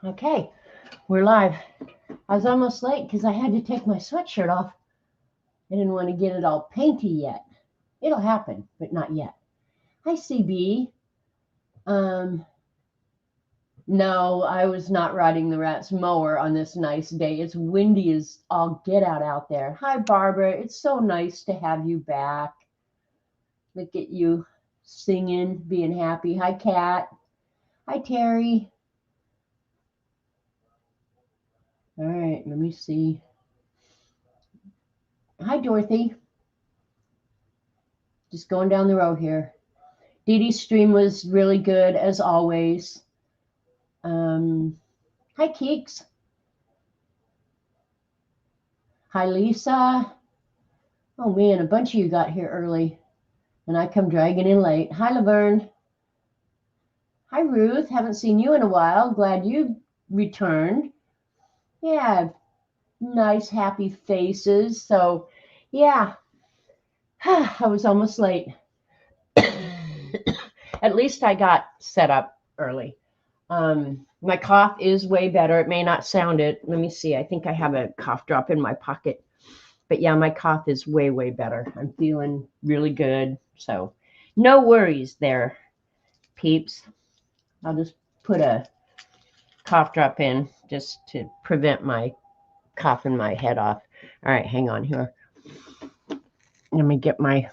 Okay, we're live. I was almost late because I had to take my sweatshirt off. I didn't want to get it all painty yet. It'll happen, but not yet. Hi, CB. Um, no, I was not riding the rat's mower on this nice day. It's windy as all get out there. Hi, Barbara. It's so nice to have you back. Look at you singing, being happy. Hi, Kat. Hi, Terry. All right, let me see. Hi, Dorothy. Just going down the road here. Dee Dee's stream was really good as always. Hi, Keeks. Hi, Lisa. Oh man, a bunch of you got here early, and I come dragging in late. Hi, Laverne. Hi, Ruth. Haven't seen you in a while. Glad you returned. Yeah, nice, happy faces. So, yeah, I was almost late. At least I got set up early. My cough is way better. It may not sound it. Let me see. I think I have a cough drop in my pocket. But yeah, my cough is way, way better. I'm feeling really good. So no worries there, peeps. I'll just put a cough drop in just to prevent my coughing my head off. All right, hang on here. Let me get my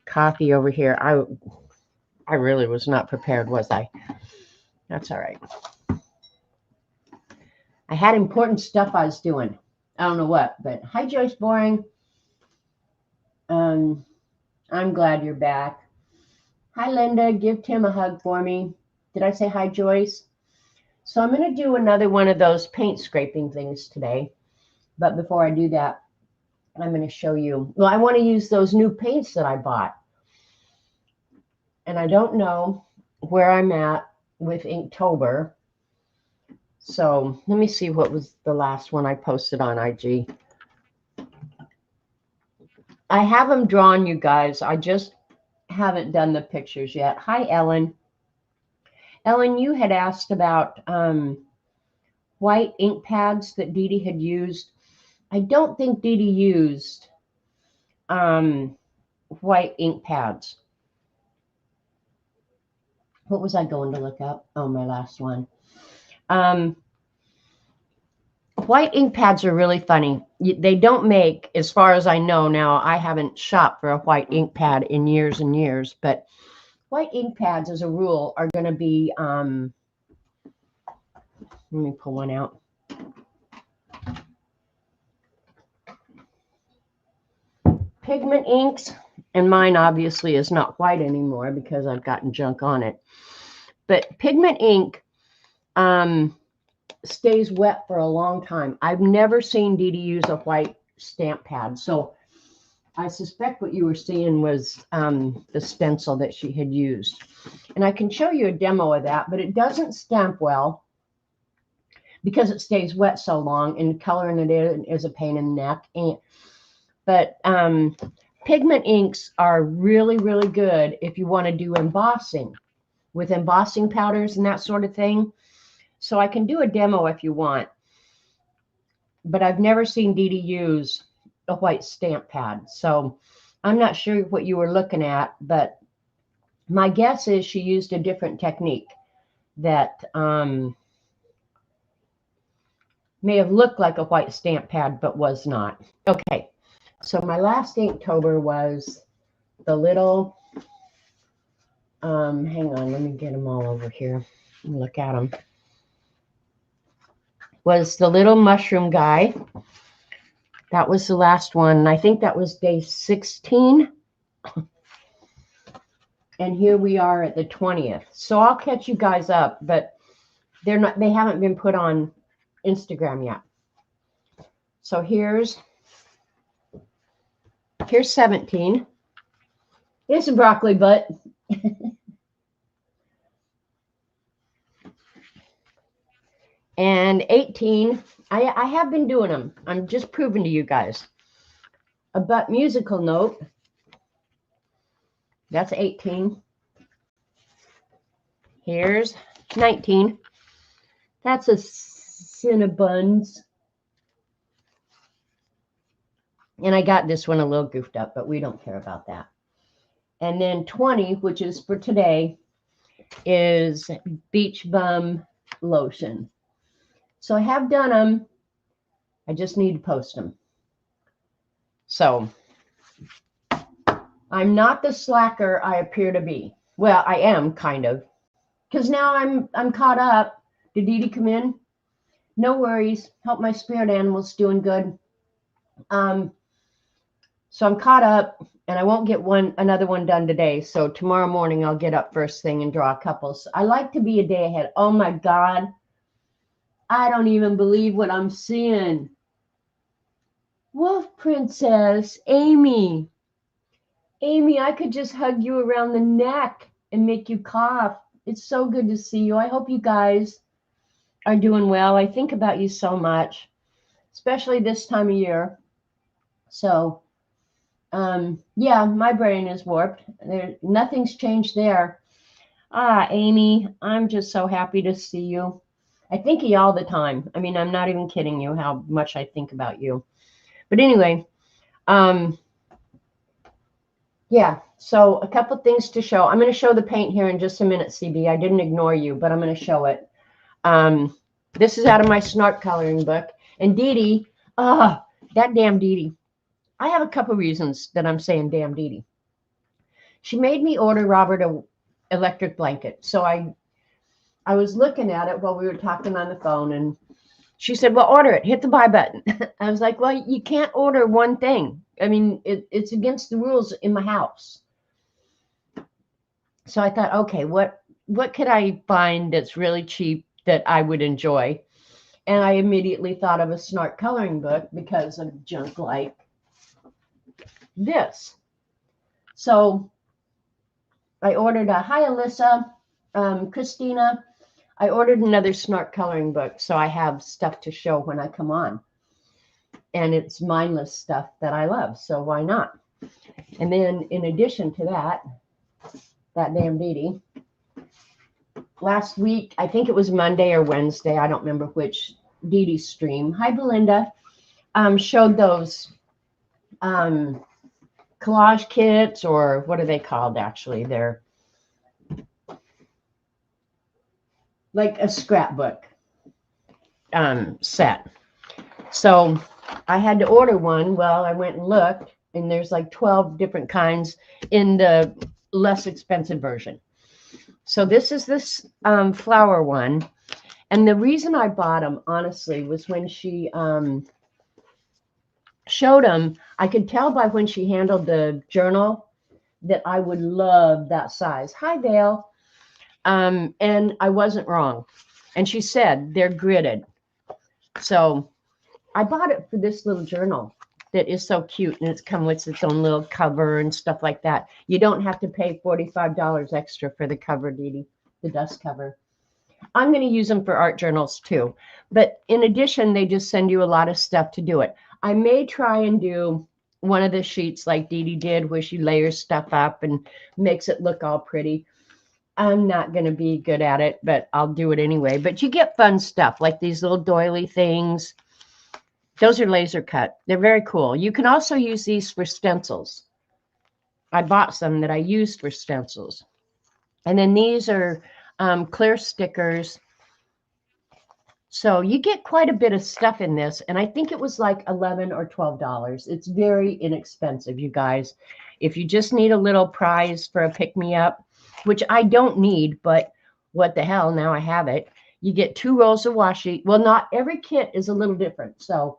coffee over here. I really was not prepared, was I? That's all right. I had important stuff I was doing. I don't know what, but hi, Joyce Boring. I'm glad you're back. Hi, Linda. Give Tim a hug for me. Did I say hi, Joyce? So I'm going to do another one of those paint scraping things today. But before I do that, I'm going to show you. Well, I want to use those new paints that I bought. And I don't know where I'm at with Inktober. So let me see what was the last one I posted on IG. I have them drawn, you guys. I just haven't done the pictures yet. Hi, Ellen. Ellen, you had asked about white ink pads that Dee Dee had used. I don't think Dee Dee used white ink pads. What was I going to look up? Oh, my last one. White ink pads are really funny. They don't make, as far as I know now, I haven't shopped for a white ink pad in years and years, but white ink pads, as a rule, are going to be, let me pull one out. Pigment inks, and mine obviously is not white anymore because I've gotten junk on it. But pigment ink stays wet for a long time. I've never seen Dee Dee use a white stamp pad. So I suspect what you were seeing was the stencil that she had used. And I can show you a demo of that, but it doesn't stamp well because it stays wet so long, and coloring it in is a pain in the neck. But pigment inks are really, really good if you want to do embossing with embossing powders and that sort of thing. So I can do a demo if you want, but I've never seen Dee Dee use a white stamp pad. So I'm not sure what you were looking at, but my guess is she used a different technique that may have looked like a white stamp pad, but was not. Okay, so my last Inktober was the little, hang on, let me get them all over here and look at them. Was the little mushroom guy. That was the last one. I think that was day 16. And here we are at the 20th. So I'll catch you guys up, but they haven't been put on Instagram yet. So here's 17. Here's some broccoli butt. And 18. I have been doing them. I'm just proving to you guys. A butt musical note. That's 18. Here's 19. That's a Cinnabons. And I got this one a little goofed up, but we don't care about that. And then 20, which is for today, is Beach Bum lotion. So I have done them. I just need to post them. So I'm not the slacker I appear to be. Well, I am kind of, because now I'm caught up. Did Dee Dee come in? No worries. Help my spirit animals doing good. So I'm caught up, and I won't get another one done today. So tomorrow morning I'll get up first thing and draw a couple. So I like to be a day ahead. Oh my God. I don't even believe what I'm seeing. Wolf Princess, Amy. Amy, I could just hug you around the neck and make you cough. It's so good to see you. I hope you guys are doing well. I think about you so much, especially this time of year. So, yeah, my brain is warped. Nothing's changed there. Ah, Amy, I'm just so happy to see you. I think of you all the time. I mean, I'm not even kidding you how much I think about you. But anyway, yeah, so a couple things to show. I'm going to show the paint here in just a minute, CB. I didn't ignore you, but I'm going to show it. This is out of my Snark coloring book. And Dee Dee, that damn Dee Dee. I have a couple reasons that I'm saying damn Dee Dee. She made me order Robert a electric blanket. So I was looking at it while we were talking on the phone, and she said, well, order it. Hit the buy button. I was like, well, you can't order one thing. I mean, it's against the rules in my house. So I thought, okay, what could I find that's really cheap that I would enjoy? And I immediately thought of a Snark coloring book because of junk like this. So I ordered a, hi, Alyssa, Christina. I ordered another Snark coloring book, so I have stuff to show when I come on. And it's mindless stuff that I love, so why not? And then in addition to that damn Dee Dee, last week, I think it was Monday or Wednesday, I don't remember which, Dee Dee stream, hi Belinda, showed those collage kits, or what are they called actually? They're like a scrapbook set. So I had to order one. Well, I went and looked, and there's like 12 different kinds in the less expensive version. So this is this flower one. And the reason I bought them, honestly, was when she showed them, I could tell by when she handled the journal that I would love that size. Hi, Vale. And I wasn't wrong. And she said they're gridded. So I bought it for this little journal that is so cute, and it's come with its own little cover and stuff like that. You don't have to pay $45 extra for the cover, Dee Dee, the dust cover. I'm going to use them for art journals too. But in addition, they just send you a lot of stuff to do it. I may try and do one of the sheets like Dee Dee did, where she layers stuff up and makes it look all pretty. I'm not going to be good at it, but I'll do it anyway. But you get fun stuff like these little doily things. Those are laser cut. They're very cool. You can also use these for stencils. I bought some that I used for stencils. And then these are clear stickers. So you get quite a bit of stuff in this. And I think it was like $11 or $12. It's very inexpensive, you guys. If you just need a little prize for a pick-me-up, which I don't need, but what the hell, now I have it. You get 2 rolls of washi. Well, not every kit is a little different. So,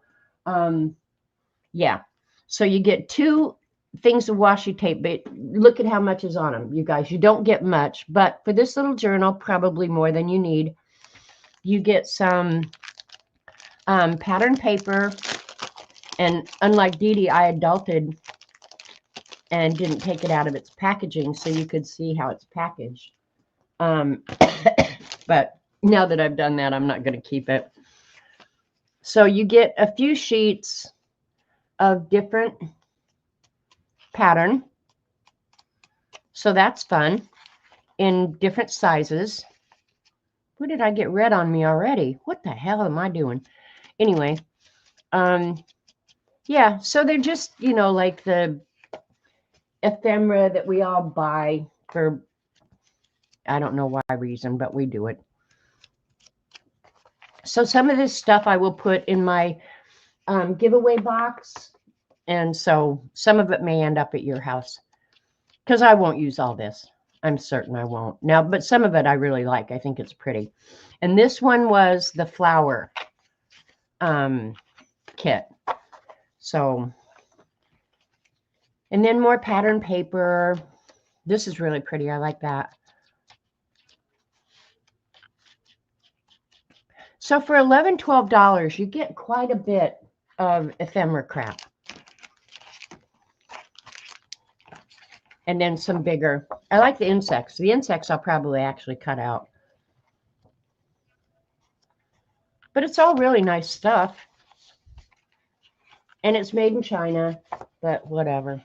yeah. So you get 2 things of washi tape, but look at how much is on them, you guys. You don't get much, but for this little journal, probably more than you need. You get some pattern paper, and unlike Dee Dee, I adulted and didn't take it out of its packaging so you could see how it's packaged. But now that I've done that, I'm not going to keep it. So you get a few sheets of different pattern. So that's fun, in different sizes. What did I get red on me already? What the hell am I doing? Anyway, yeah, so they're just, you know, like the ephemera that we all buy for, I don't know why reason, but we do it. So some of this stuff I will put in my giveaway box. And so some of it may end up at your house because I won't use all this. I'm certain I won't. Now, but some of it I really like. I think it's pretty. And this one was the flower kit. So, and then more pattern paper. This is really pretty. I like that. So for $11, $12, you get quite a bit of ephemera crap. And then some bigger. I like the insects. The insects I'll probably actually cut out. But it's all really nice stuff. And it's made in China, but whatever.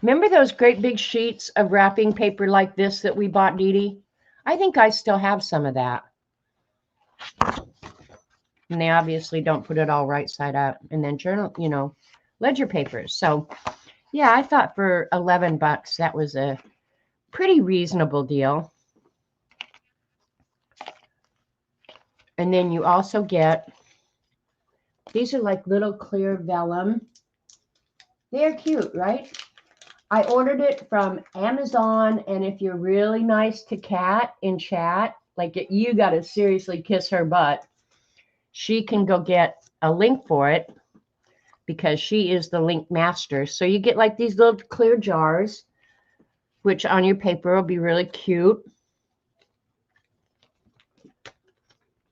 Remember those great big sheets of wrapping paper like this that we bought, Dee Dee? I think I still have some of that. And they obviously don't put it all right side up. And then journal, you know, ledger papers. So yeah, I thought for $11 that was a pretty reasonable deal. And then you also get, these are like little clear vellum. They're cute, right? I ordered it from Amazon, and if you're really nice to Kat in chat, like you got to seriously kiss her butt. She can go get a link for it because she is the link master. So you get like these little clear jars, which on your paper will be really cute.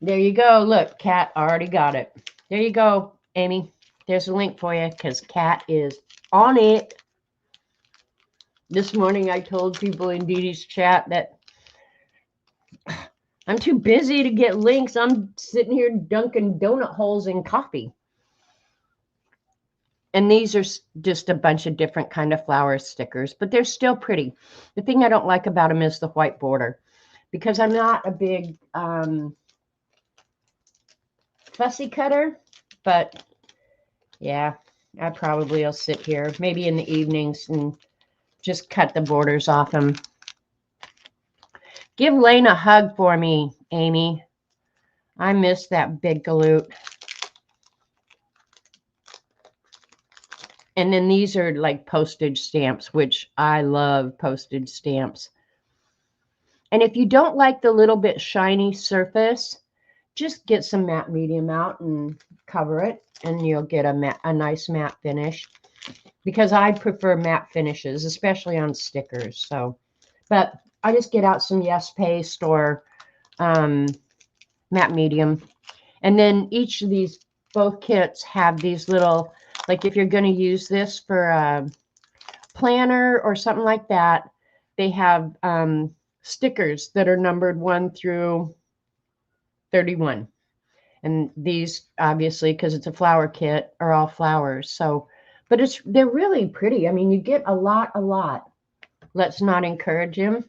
There you go. Look, Kat already got it. There you go, Amy. There's a link for you because Kat is on it. This morning I told people in Dee Dee's chat that I'm too busy to get links. I'm sitting here dunking donut holes in coffee. And these are just a bunch of different kind of flower stickers, but they're still pretty. The thing I don't like about them is the white border because I'm not a big fussy cutter, but yeah, I probably will sit here maybe in the evenings and just cut the borders off them. Give Lane a hug for me, Amy. I miss that big galoot. And then these are like postage stamps, which I love postage stamps. And if you don't like the little bit shiny surface, just get some matte medium out and cover it, and you'll get a nice matte finish. Because I prefer matte finishes, especially on stickers. So, but I just get out some Yes Paste or matte medium. And then each of these, both kits have these little, like if you're going to use this for a planner or something like that, they have stickers that are numbered 1 through 31. And these, obviously, because it's a flower kit, are all flowers. So, but they're really pretty. I mean, you get a lot. Let's not encourage him.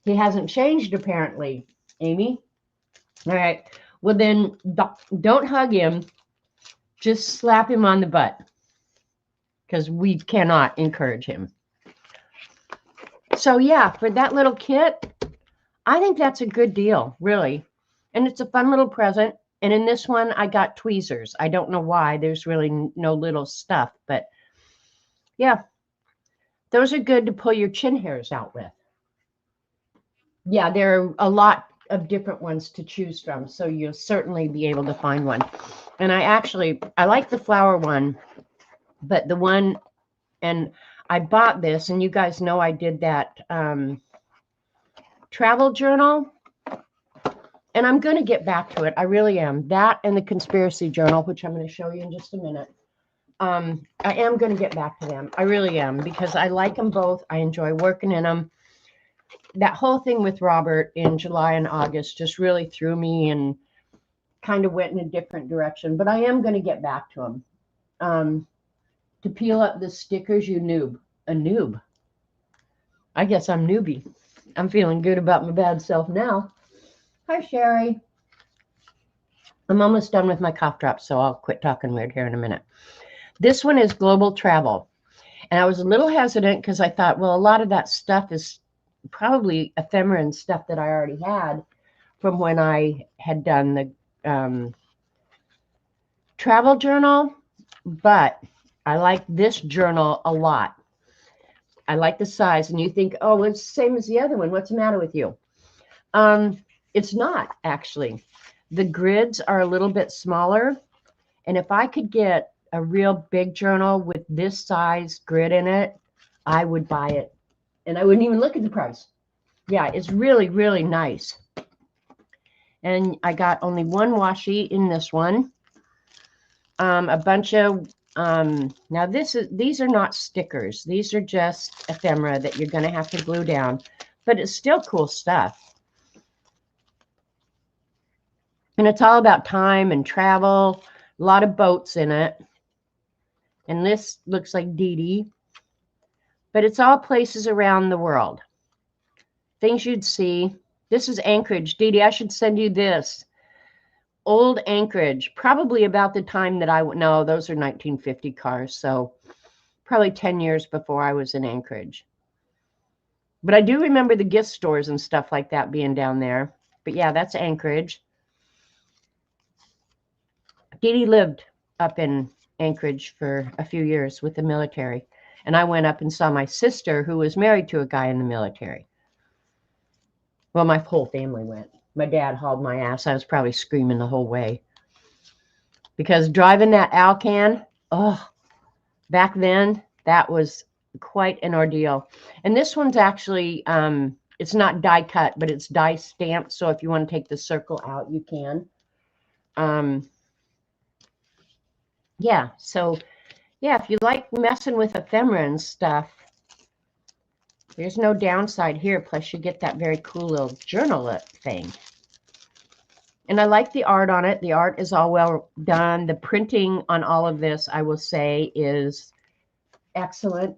He hasn't changed, apparently, Amy. All right. Well, then don't hug him. Just slap him on the butt because we cannot encourage him. So, yeah, for that little kit, I think that's a good deal, really. And it's a fun little present. And in this one, I got tweezers. I don't know why. There's really no little stuff. But, yeah, those are good to pull your chin hairs out with. Yeah, there are a lot of different ones to choose from. So you'll certainly be able to find one. And I like the flower one. But the one, and I bought this. And you guys know I did that travel journal. And I'm going to get back to it. I really am. That and the conspiracy journal, which I'm going to show you in just a minute. I am going to get back to them. I really am, because I like them both. I enjoy working in them. That whole thing with Robert in July and August just really threw me and kind of went in a different direction. But I am going to get back to them. To peel up the stickers, you noob. A noob. I guess I'm newbie. I'm feeling good about my bad self now. Hi, Sherry. I'm almost done with my cough drops, so I'll quit talking weird here in a minute. This one is global travel. And I was a little hesitant because I thought, well, a lot of that stuff is probably ephemeral stuff that I already had from when I had done the travel journal. But I like this journal a lot. I like the size. And you think, oh, it's the same as the other one. What's the matter with you? It's not, actually. The grids are a little bit smaller. And if I could get a real big journal with this size grid in it, I would buy it. And I wouldn't even look at the price. Yeah, it's really, really nice. And I got only one washi in this one. A bunch of, now these are not stickers. These are just ephemera that you're going to have to glue down. But it's still cool stuff. And it's all about time and travel. A lot of boats in it. And this looks like Dee Dee. But it's all places around the world. Things you'd see. This is Anchorage. Dee Dee, I should send you this. Old Anchorage. Probably about the time that no, those are 1950 cars. So probably 10 years before I was in Anchorage. But I do remember the gift stores and stuff like that being down there. But yeah, that's Anchorage. Dee Dee lived up in Anchorage for a few years with the military. And I went up and saw my sister, who was married to a guy in the military. Well, my whole family went. My dad hauled my ass. I was probably screaming the whole way. Because driving that Alcan, oh, back then, that was quite an ordeal. And this one's actually, it's not die cut, but it's die stamped. So if you want to take the circle out, you can. Yeah, so yeah, if you like messing with ephemera and stuff, there's no downside here. Plus you get that very cool little journal thing. And I like the art on it. The art is all well done. The printing on all of this, I will say, is excellent.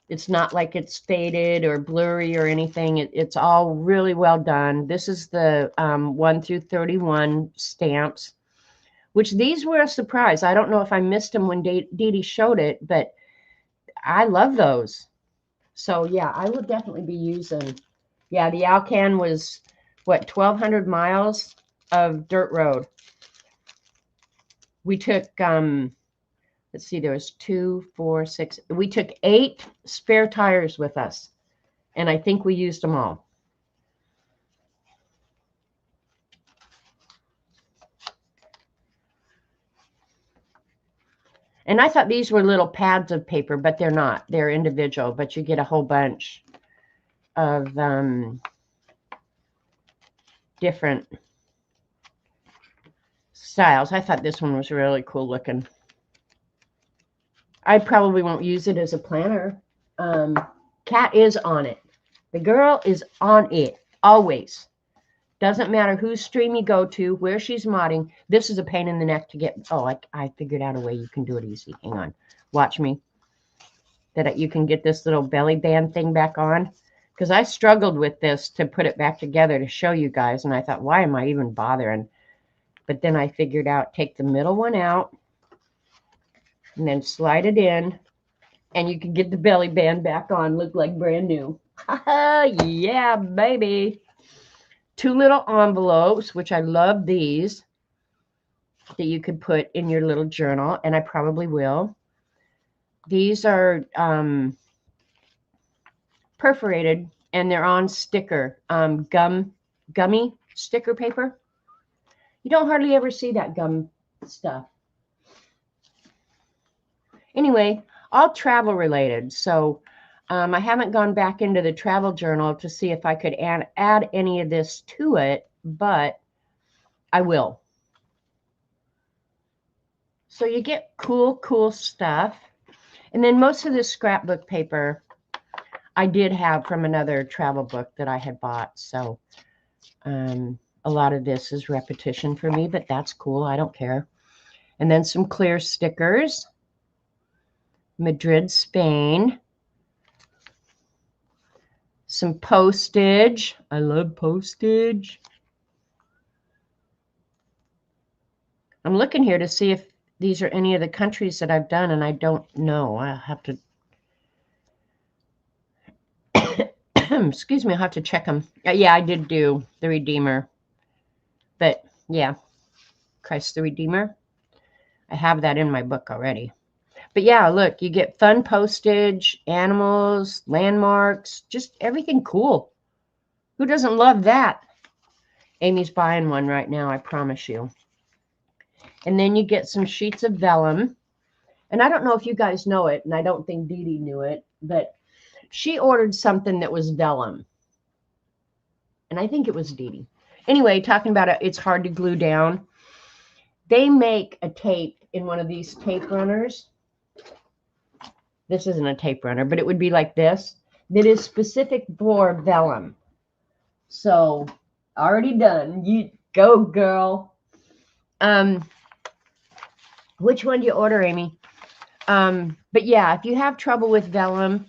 It's not like it's faded or blurry or anything. It's all really well done. This is the 1 through 31 stamps, which these were a surprise. I don't know if I missed them when Dee Dee showed it, but I love those. So yeah, I will definitely be using. Yeah, the Alcan was what, 1,200 miles of dirt road. We took let's see, there was 2, 4, 6. We took 8 spare tires with us, and I think we used them all. And I thought these were little pads of paper, but they're not. They're individual, but you get a whole bunch of different styles. I thought this one was really cool looking. I probably won't use it as a planner. Kat is on it. The girl is on it, always. Doesn't matter whose stream you go to, where she's modding. This is a pain in the neck to get. Oh, I figured out a way you can do it easy. Hang on. Watch me. That you can get this little belly band thing back on. Because I struggled with this to put it back together to show you guys. And I thought, why am I even bothering? But then I figured out, take the middle one out. And then slide it in. And you can get the belly band back on. Look like brand new. Yeah, baby. 2 little envelopes, which I love these, that you could put in your little journal, and I probably will. These are perforated, and they're on sticker, gummy sticker paper. You don't hardly ever see that gum stuff. Anyway, all travel related. So I haven't gone back into the travel journal to see if I could add any of this to it, but I will. So you get cool stuff. And then most of this scrapbook paper I did have from another travel book that I had bought. So a lot of this is repetition for me, but that's cool. I don't care. And then some clear stickers. Madrid, Spain. some postage. I love postage. I'm looking here to see if these are any of the countries that I've done, and I don't know. I'll have to, excuse me, I'll have to check them. Yeah, I did do the Redeemer. But yeah, Christ the Redeemer. I have that in my book already. But yeah, look, you get fun postage, animals, landmarks, just everything cool. Who doesn't love that? Amy's buying one right now, I promise you. And then you get some sheets of vellum. And I don't know if you guys know it, and I don't think Dee Dee knew it, but she ordered something that was vellum. And I think it was Dee Dee. Anyway, talking about it, it's hard to glue down. They make a tape in one of these tape runners. This isn't a tape runner, but it would be like this. That is specific for vellum. So, already done. You go, girl. Which one do you order, Amy? But yeah, if you have trouble with vellum,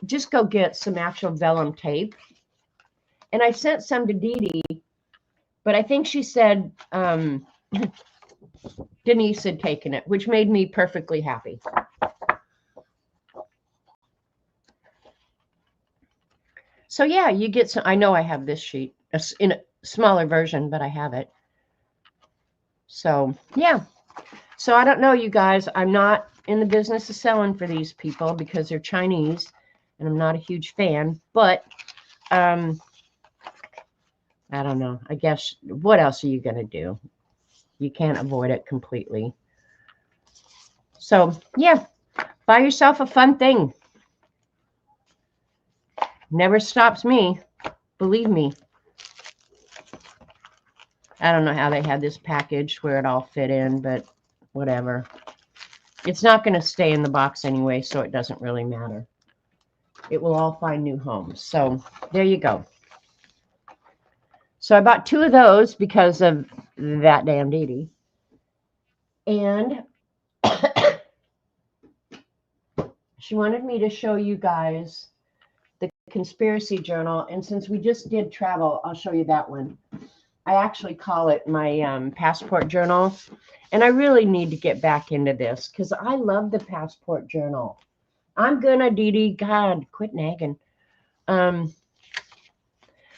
just go get some actual vellum tape. And I sent some to Dee Dee, but I think she said Denise had taken it, which made me perfectly happy. So yeah, you get some. I know I have this sheet in a smaller version, but I have it. So yeah. So I don't know, you guys. I'm not in the business of selling for these people because they're Chinese, and I'm not a huge fan. But I don't know. I guess what else are you gonna do? You can't avoid it completely. So yeah, buy yourself a fun thing. Never stops me. Believe me. I don't know how they had this package where it all fit in, but whatever. It's not going to stay in the box anyway, so it doesn't really matter. It will all find new homes. So there you go. So I bought 2 of those because of that damn Dee Dee. And she wanted me to show you guys the conspiracy journal. And since we just did travel, I'll show you that one. I actually call it my passport journal. And I really need to get back into this because I love the passport journal. I'm gonna, Dee Dee. God, quit nagging.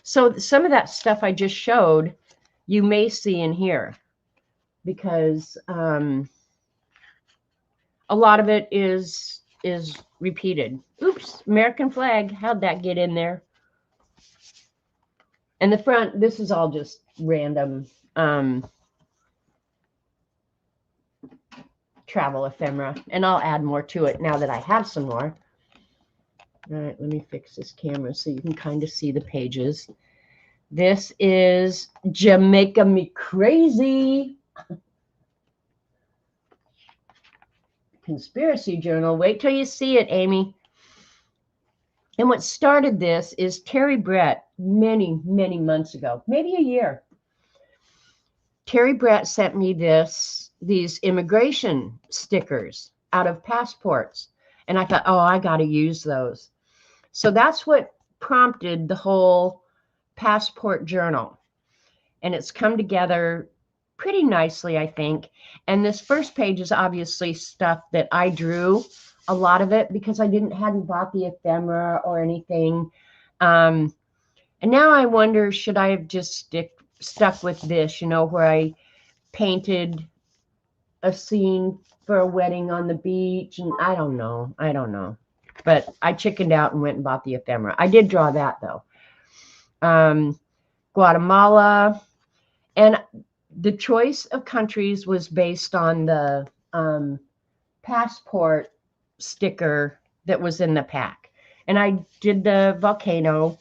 So some of that stuff I just showed, you may see in here because a lot of it is repeated. Oops, American flag. How'd that get in there? And the front, this is all just random travel ephemera. And I'll add more to it now that I have some more. All right, let me fix this camera so you can kind of see the pages. This is Jamaica Me Crazy. Conspiracy journal. Wait till you see it, Amy. And what started this is Terry Brett many, many months ago, maybe a year. Terry Brett sent me these immigration stickers out of passports. And I thought, oh, I got to use those. So that's what prompted the whole passport journal. And it's come together pretty nicely, I think. And this first page is obviously stuff that I drew, a lot of it, because I hadn't bought the ephemera or anything. And now I wonder, should I have just stuck with this, where I painted a scene for a wedding on the beach, and I don't know. But I chickened out and went and bought the ephemera. I did draw that though. Guatemala, and the choice of countries was based on the passport sticker that was in the pack. And I did the volcano.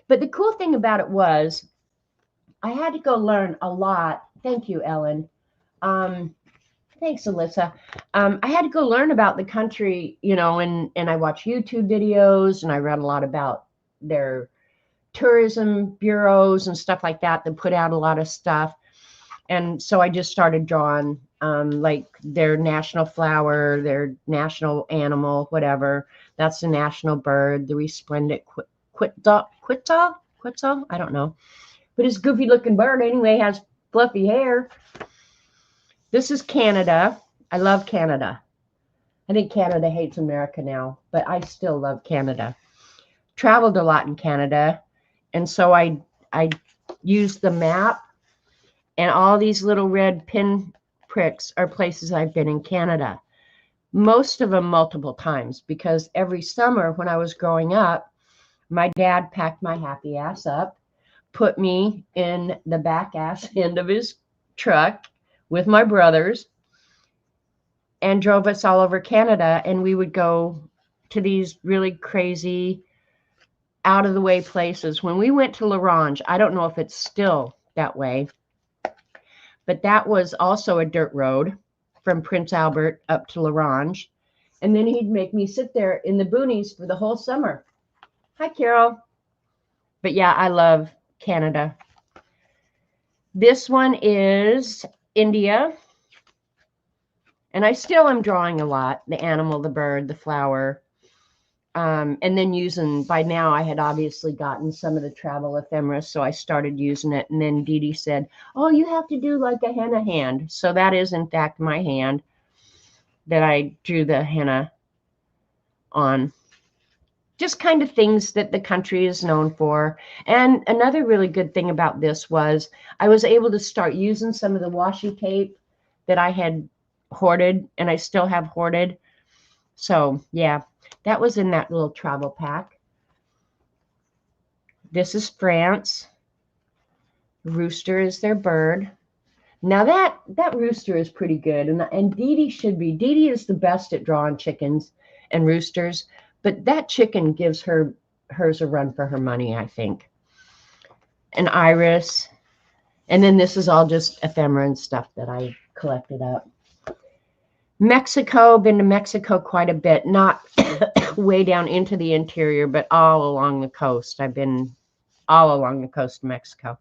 But the cool thing about it was I had to go learn a lot. Thank you, Ellen. Thanks, Alyssa. I had to go learn about the country, and I watched YouTube videos, and I read a lot about their tourism bureaus and stuff like that put out a lot of stuff. And so I just started drawing like their national flower, their national animal, whatever. That's the national bird, the resplendent Quetzal, I don't know. But it's a goofy looking bird anyway, has fluffy hair. This is Canada. I love Canada. I think Canada hates America now, but I still love Canada. Traveled a lot in Canada, and so I used the map, and all these little red pin pricks are places I've been in Canada. Most of them multiple times, because every summer when I was growing up, my dad packed my happy ass up, put me in the back ass end of his truck with my brothers, and drove us all over Canada. And we would go to these really crazy, out of the way places. When we went to La Ronge, I don't know if it's still that way, but that was also a dirt road from Prince Albert up to La Ronge. And then he'd make me sit there in the boonies for the whole summer. Hi, Carol. But yeah, I love Canada. This one is India. And I still am drawing a lot. The animal, the bird, the flower. And then using, by now I had obviously gotten some of the travel ephemera, so I started using it. And then Dee Dee said, oh, you have to do like a henna hand. So that is in fact my hand that I drew the henna on. Just kind of things that the country is known for. And another really good thing about this was I was able to start using some of the washi tape that I had hoarded, and I still have hoarded. So yeah, that was in that little travel pack. This is France. Rooster is their bird. Now that rooster is pretty good, and Dee Dee should be. Dee Dee is the best at drawing chickens and roosters, but that chicken gives hers a run for her money, I think. An iris, and then this is all just ephemera and stuff that I collected up. Mexico, been to Mexico quite a bit, not way down into the interior, but all along the coast. I've been all along the coast of Mexico.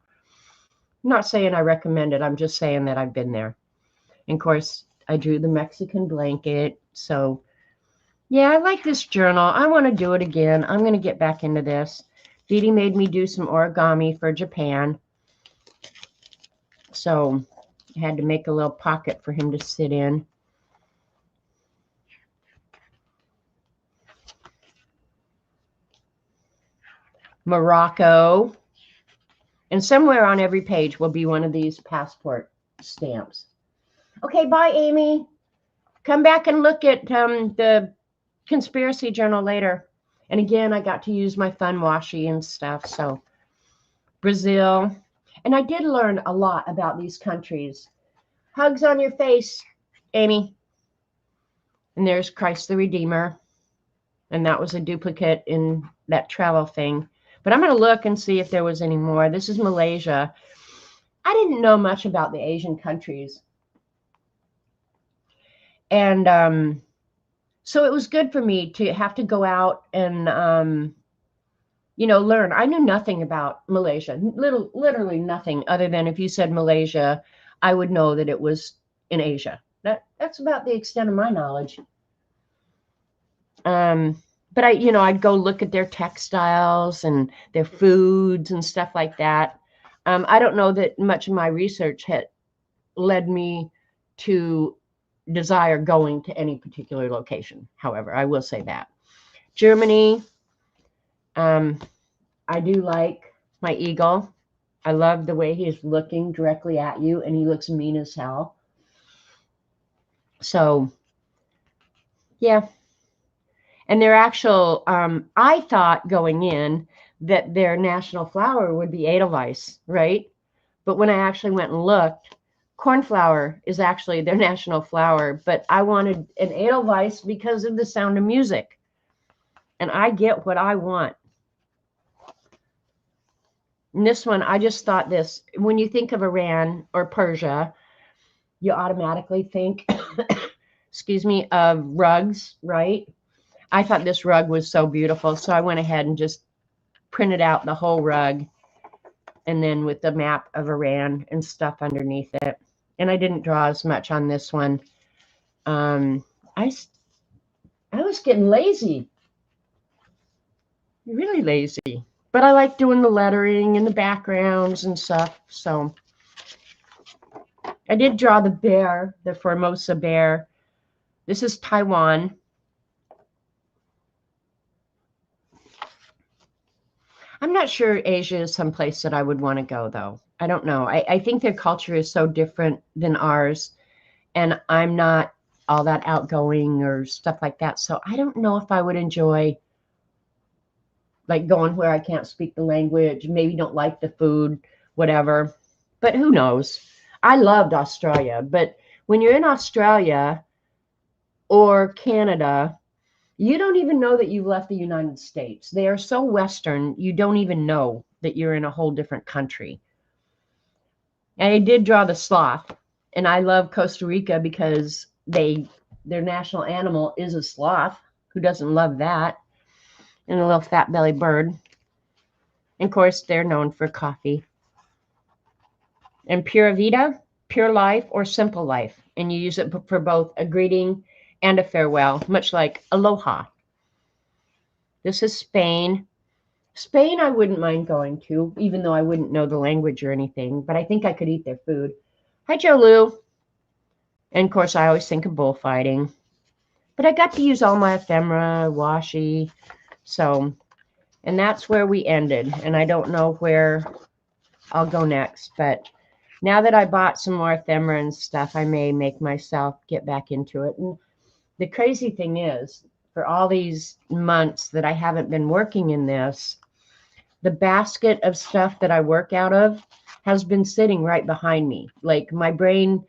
I'm not saying I recommend it. I'm just saying that I've been there. And of course, I drew the Mexican blanket. So yeah, I like this journal. I want to do it again. I'm going to get back into this. Dee Dee made me do some origami for Japan. So I had to make a little pocket for him to sit in. Morocco. And somewhere on every page will be one of these passport stamps. Okay, bye, Amy. Come back and look at the conspiracy journal later. And again, I got to use my fun washi and stuff. So Brazil. And I did learn a lot about these countries. Hugs on your face, Amy. And there's Christ the Redeemer. And that was a duplicate in that travel thing. But I'm going to look and see if there was any more. This is Malaysia. I didn't know much about the Asian countries. And so it was good for me to have to go out and, learn. I knew nothing about Malaysia, literally nothing other than if you said Malaysia, I would know that it was in Asia. That's about the extent of my knowledge. But I'd go look at their textiles and their foods and stuff like that. I don't know that much of my research had led me to desire going to any particular location. However, I will say that. Germany, I do like my eagle. I love the way he's looking directly at you, and he looks mean as hell. So, yeah. And their actual, I thought going in that their national flower would be Edelweiss, right? But when I actually went and looked, cornflower is actually their national flower. But I wanted an Edelweiss because of the Sound of Music. And I get what I want. And this one, I just thought this, when you think of Iran or Persia, you automatically think, excuse me, of rugs, right? I thought this rug was so beautiful, so I went ahead and just printed out the whole rug, and then with the map of Iran and stuff underneath it. And I didn't draw as much on this one. I was getting lazy. Really lazy. But I like doing the lettering and the backgrounds and stuff. So I did draw the bear, the Formosa bear. This is Taiwan. I'm not sure Asia is someplace that I would want to go, though. I don't know. I think their culture is so different than ours, and I'm not all that outgoing or stuff like that. So I don't know if I would enjoy like going where I can't speak the language, maybe don't like the food, whatever. But who knows? I loved Australia, but when you're in Australia or Canada, you don't even know that you've left the United States. They are so Western, you don't even know that you're in a whole different country. And I did draw the sloth, and I love Costa Rica because their national animal is a sloth. Who doesn't love that? And a little fat belly bird. And of course, they're known for coffee. And Pura Vida, pure life or simple life. And you use it for both a greeting and a farewell, much like aloha. This is Spain. Spain, I wouldn't mind going to, even though I wouldn't know the language or anything, but I think I could eat their food. Hi, Joe Lou. And of course, I always think of bullfighting. But I got to use all my ephemera, washi. So, and that's where we ended. And I don't know where I'll go next. But now that I bought some more ephemera and stuff, I may make myself get back into it. And the crazy thing is, for all these months that I haven't been working in this, the basket of stuff that I work out of has been sitting right behind me. Like my brain,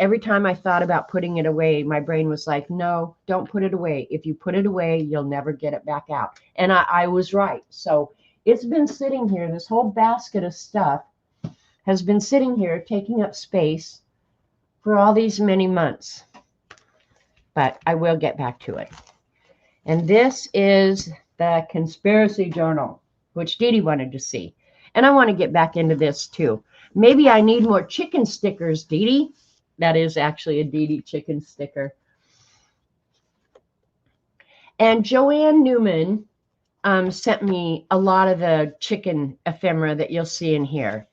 every time I thought about putting it away, my brain was like, no, don't put it away. If you put it away, you'll never get it back out. And I was right. So it's been sitting here. This whole basket of stuff has been sitting here taking up space for all these many months. But I will get back to it. And this is the Conspiracy Journal, which Dee Dee wanted to see. And I want to get back into this too. Maybe I need more chicken stickers, Dee Dee. That is actually a Dee Dee chicken sticker. And Joanne Newman sent me a lot of the chicken ephemera that you'll see in here.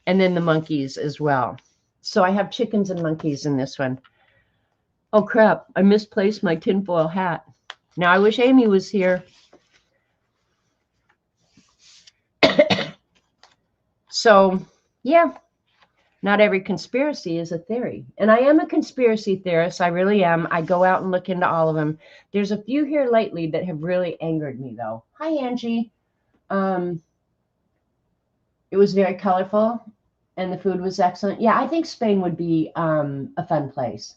And then the monkeys as well. So I have chickens and monkeys in this one. Oh, crap. I misplaced my tinfoil hat. Now, I wish Amy was here. So, yeah, not every conspiracy is a theory. And I am a conspiracy theorist. I really am. I go out and look into all of them. There's a few here lately that have really angered me, though. Hi, Angie. It was very colorful, and the food was excellent. Yeah, I think Spain would be a fun place.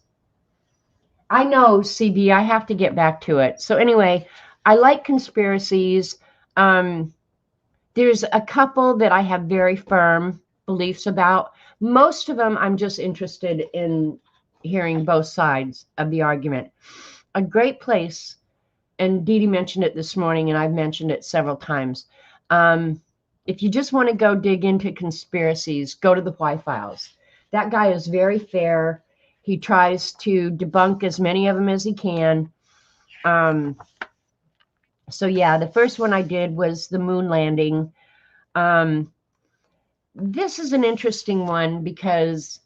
I know, CB, I have to get back to it. So anyway, I like conspiracies. There's a couple that I have very firm beliefs about. Most of them, I'm just interested in hearing both sides of the argument. A great place, and Dee Dee mentioned it this morning, and I've mentioned it several times. If you just want to go dig into conspiracies, go to the Why Files. That guy is very fair. He tries to debunk as many of them as he can. So yeah, the first one I did was the moon landing. This is an interesting one because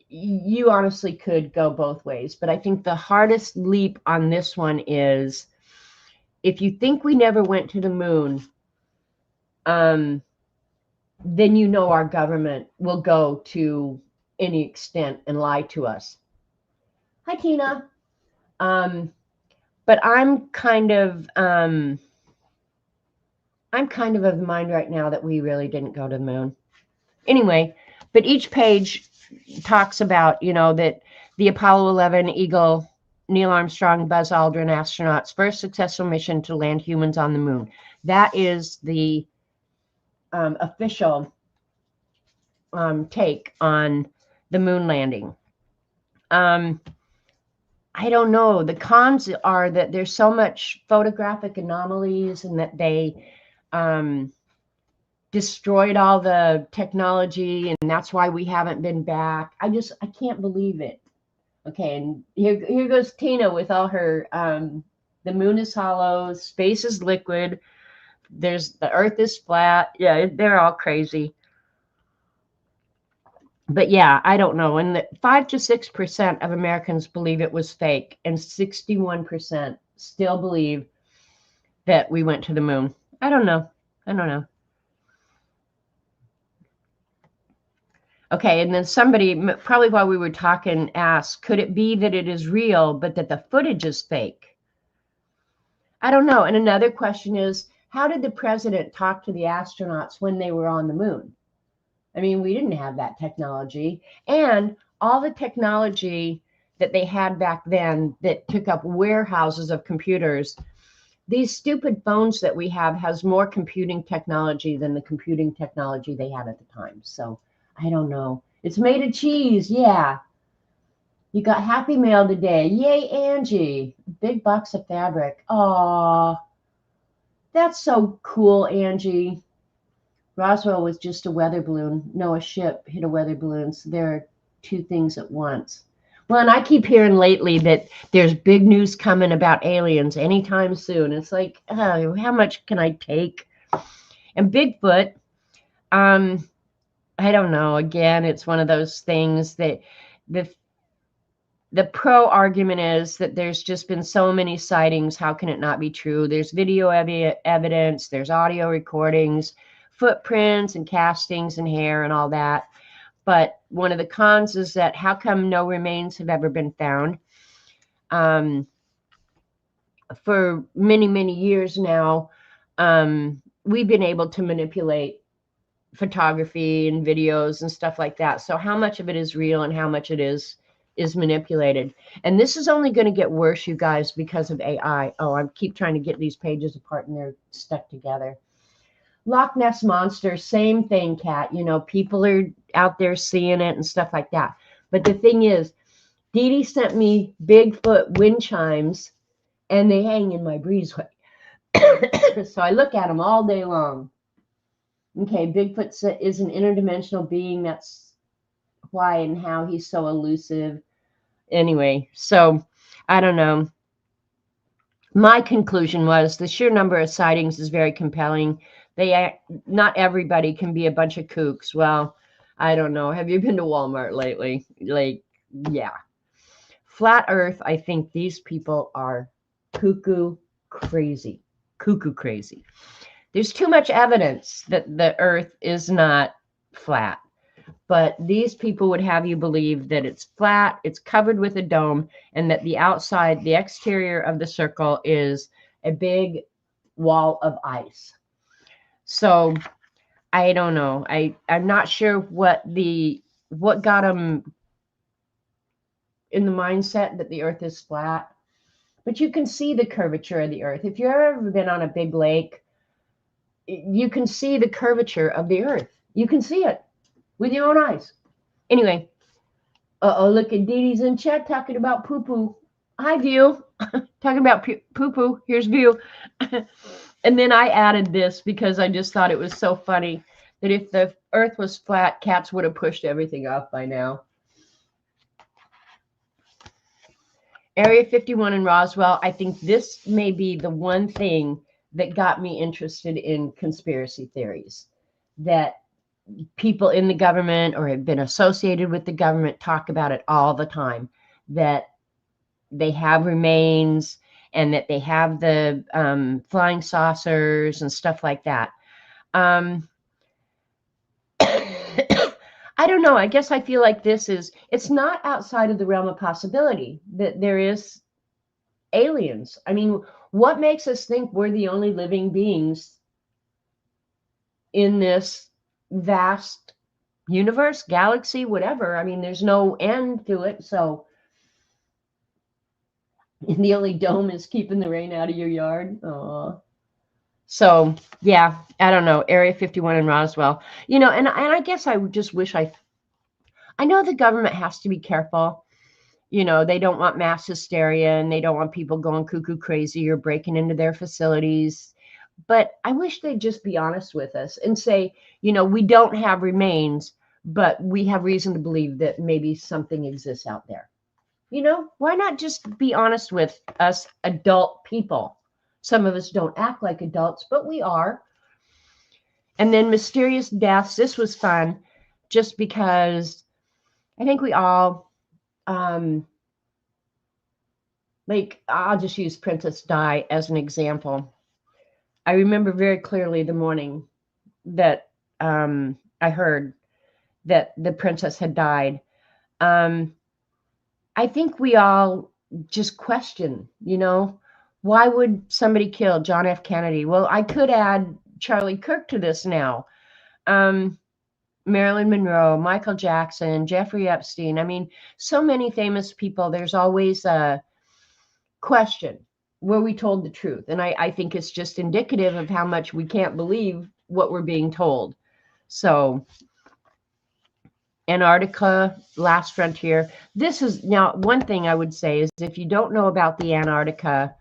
you honestly could go both ways, but I think the hardest leap on this one is if you think we never went to the moon, then you know our government will go to any extent and lie to us. Hi, Tina. But I'm kind of of the mind right now that we really didn't go to the moon. Anyway, but each page talks about, that the Apollo 11 Eagle, Neil Armstrong, Buzz Aldrin astronauts' first successful mission to land humans on the moon. That is the official take on the moon landing. I don't know. The cons are that there's so much photographic anomalies and that they destroyed all the technology and that's why we haven't been back. I can't believe it. Okay, and here goes Tina with all her the moon is hollow, space is liquid, there's the earth is flat. Yeah, they're all crazy. But yeah, I don't know. And the 5 to 6% of Americans believe it was fake, and 61% still believe that we went to the moon. I don't know. I don't know. Okay, and then somebody, probably while we were talking, asked, could it be that it is real, but that the footage is fake? I don't know. And another question is, how did the president talk to the astronauts when they were on the moon? I mean, we didn't have that technology. And all the technology that they had back then that took up warehouses of computers, these stupid phones that we have has more computing technology than the computing technology they had at the time. So I don't know. It's made of cheese. Yeah. You got Happy Mail today. Yay, Angie. Big box of fabric. Aw, that's so cool, Angie. Roswell was just a weather balloon. No, a ship hit a weather balloon. So there are two things at once. Well, and I keep hearing lately that there's big news coming about aliens anytime soon. It's like, oh, how much can I take? And Bigfoot, I don't know. Again, it's one of those things that the pro argument is that there's just been so many sightings. How can it not be true? There's video evidence, there's audio recordings, footprints and castings and hair and all that. But one of the cons is that how come no remains have ever been found? For many, many years now, we've been able to manipulate photography and videos and stuff like that. So how much of it is real and how much it is manipulated? And this is only going to get worse, you guys, because of AI. Oh, I keep trying to get these pages apart and they're stuck together. Loch Ness Monster, same thing, Kat. You know, people are out there seeing it and stuff like that. But the thing is, Dee Dee sent me Bigfoot wind chimes, and they hang in my breezeway. So I look at them all day long. Okay, Bigfoot is an interdimensional being. That's why and how he's so elusive. Anyway, so I don't know. My conclusion was the sheer number of sightings is very compelling. Not everybody can be a bunch of kooks. Well, I don't know. Have you been to Walmart lately? Like, yeah. Flat Earth, I think these people are cuckoo crazy. Cuckoo crazy. There's too much evidence that the Earth is not flat. But these people would have you believe that it's flat, it's covered with a dome, and that the outside, the exterior of the circle is a big wall of ice. So I don't know. I'm not sure what got them in the mindset that the Earth is flat. But you can see the curvature of the Earth. If you've ever been on a big lake, you can see the curvature of the Earth. You can see it with your own eyes. Anyway, look at Dee Dee's in chat talking about poo-poo. Hi, View. Talking about poo-poo. Here's View. And then I added this because I just thought it was so funny that if the Earth was flat, cats would have pushed everything off by now. Area 51 in Roswell, I think this may be the one thing that got me interested in conspiracy theories, that people in the government or have been associated with the government talk about it all the time, that they have remains and that they have the flying saucers and stuff like that. I don't know. I guess I feel like it's not outside of the realm of possibility that there is aliens. I mean, what makes us think we're the only living beings in this vast universe, galaxy, whatever? I mean, there's no end to it. So the only dome is keeping the rain out of your yard. Aww. So yeah, I don't know. Area 51 in Roswell, you know, and I guess I just wish I know the government has to be careful. You know, they don't want mass hysteria and they don't want people going cuckoo crazy or breaking into their facilities. But I wish they'd just be honest with us and say, you know, we don't have remains, but we have reason to believe that maybe something exists out there. You know, why not just be honest with us adult people? Some of us don't act like adults, but we are. And then mysterious deaths. This was fun just because I think we all, like, I'll just use Princess Di as an example. I remember very clearly the morning that I heard that the princess had died. I think we all just question, why would somebody kill John F. Kennedy? Well, I could add Charlie Kirk to this now. Marilyn Monroe, Michael Jackson, Jeffrey Epstein. I mean, so many famous people. There's always a question, were we told the truth? And I think it's just indicative of how much we can't believe what we're being told. So Antarctica, Last Frontier. This is now one thing I would say is if you don't know about the Antarctica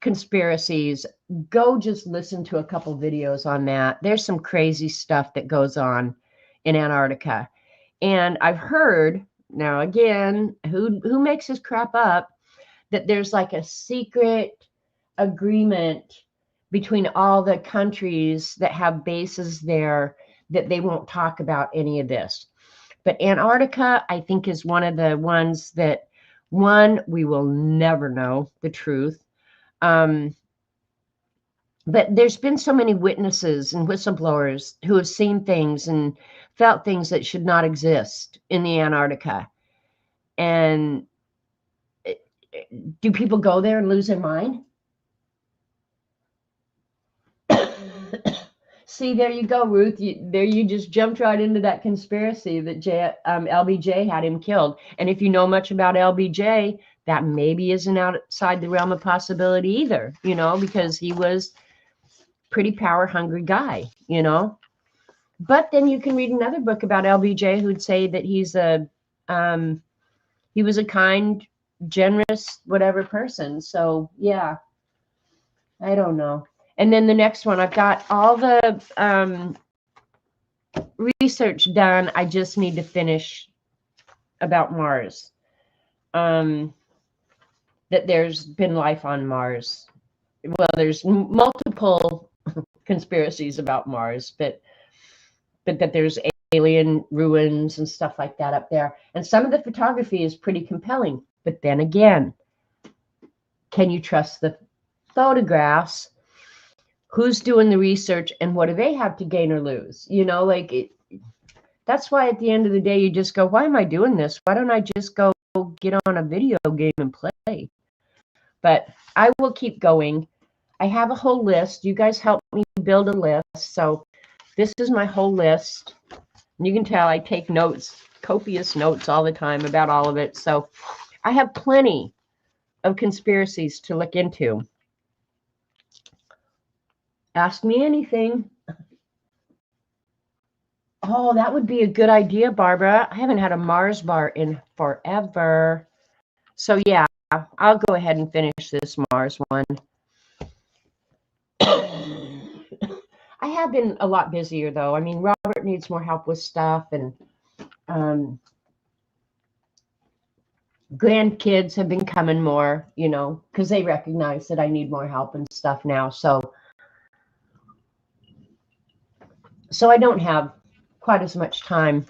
conspiracies, go just listen to a couple videos on that. There's some crazy stuff that goes on in Antarctica. And I've heard, now again, who makes this crap up, that there's like a secret agreement between all the countries that have bases there that they won't talk about any of this. But Antarctica, I think, is one of the ones that, one, we will never know the truth. But there's been so many witnesses and whistleblowers who have seen things and felt things that should not exist in the Antarctica. And do people go there and lose their mind? See, there you go, Ruth. You just jumped right into that conspiracy that LBJ had him killed. And if you know much about LBJ, that maybe isn't outside the realm of possibility either, because he was a pretty power-hungry guy, But then you can read another book about LBJ who'd say that he was a kind, generous, whatever person. So, yeah, I don't know. And then the next one, I've got all the research done. I just need to finish about Mars. That there's been life on Mars. Well, there's multiple conspiracies about Mars, but that there's alien ruins and stuff like that up there. And some of the photography is pretty compelling. But then again, can you trust the photographs? Who's doing the research and what do they have to gain or lose? That's why at the end of the day, you just go, why am I doing this? Why don't I just go get on a video game and play? But I will keep going. I have a whole list. You guys help me build a list. So this is my whole list. And you can tell I take notes, copious notes all the time about all of it. So I have plenty of conspiracies to look into. Ask me anything. Oh, that would be a good idea, Barbara. I haven't had a Mars bar in forever. So yeah, I'll go ahead and finish this Mars one. I have been a lot busier though. I mean, Robert needs more help with stuff, and grandkids have been coming more, because they recognize that I need more help and stuff now. So I don't have quite as much time,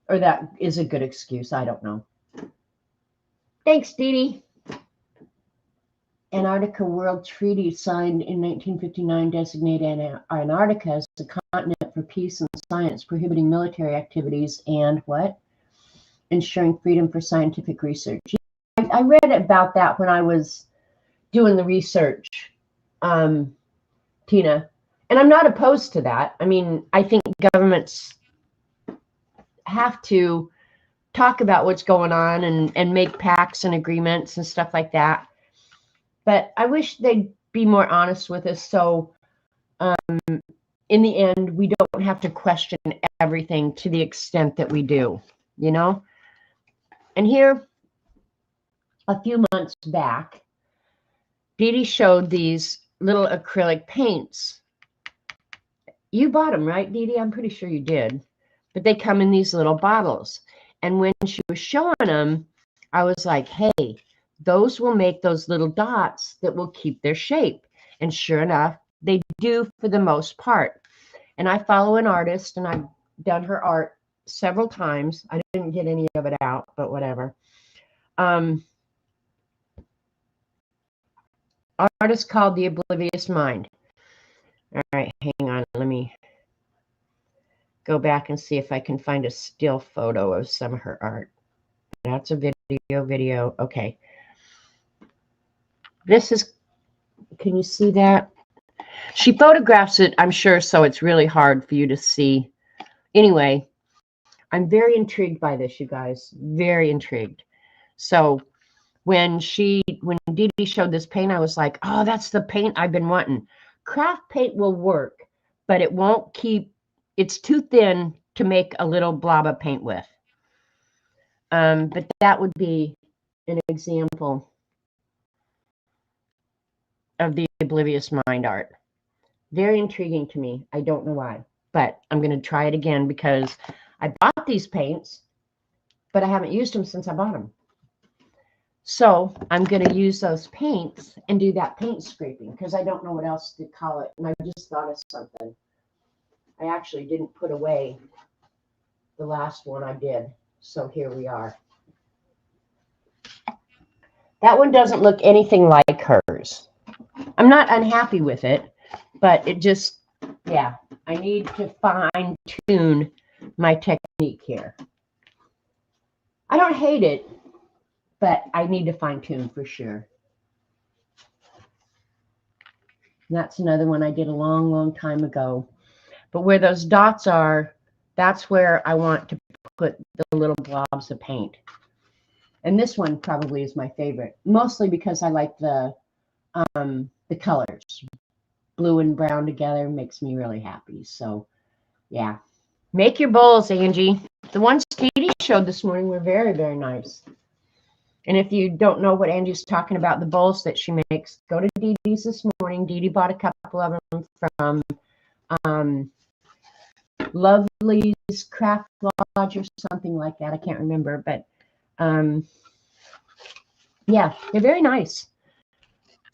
or that is a good excuse. I don't know. Thanks, Dee Dee. Antarctica World Treaty signed in 1959 designated Antarctica as a continent for peace and science, prohibiting military activities and what? Ensuring freedom for scientific research. I read about that when I was doing the research, Tina. And I'm not opposed to that. I mean, I think governments have to talk about what's going on and make pacts and agreements and stuff like that. But I wish they'd be more honest with us. So in the end, we don't have to question everything to the extent that we do, And here, a few months back, Dee Dee showed these little acrylic paints. You bought them, right, Dee Dee? I'm pretty sure you did. But they come in these little bottles. And when she was showing them, I was like, hey, those will make those little dots that will keep their shape. And sure enough, they do for the most part. And I follow an artist, and I've done her art several times. I didn't get any of it out, but whatever. Artist called The Oblivious Mind. All right, hang on. Let me go back and see if I can find a still photo of some of her art. That's a video. Okay. This is, can you see that? She photographs it, I'm sure, so it's really hard for you to see. Anyway, I'm very intrigued by this, you guys. Very intrigued. So when Dee Dee showed this paint, I was like, oh, that's the paint I've been wanting. Craft paint will work, but it won't keep, it's too thin to make a little blob of paint with. But that would be an example of the Oblivious Mind art. Very intriguing to me. I don't know why, but I'm going to try it again because I bought these paints, but I haven't used them since I bought them. So I'm going to use those paints and do that paint scraping because I don't know what else to call it. And I just thought of something. I actually didn't put away the last one I did. So here we are. That one doesn't look anything like hers. I'm not unhappy with it, but it just, yeah, I need to fine tune my technique here. I don't hate it, but I need to fine tune for sure. And that's another one I did a long, long time ago. But where those dots are, that's where I want to put the little blobs of paint. And this one probably is my favorite, mostly because I like the colors. Blue and brown together makes me really happy. So, yeah. Make your bowls, Angie. The ones Dee Dee showed this morning were very, very nice. And if you don't know what Angie's talking about, the bowls that she makes, go to Dee Dee's this morning. Dee Dee bought a couple of them from Lovely's Craft Lodge or something like that. I can't remember, but yeah, they're very nice.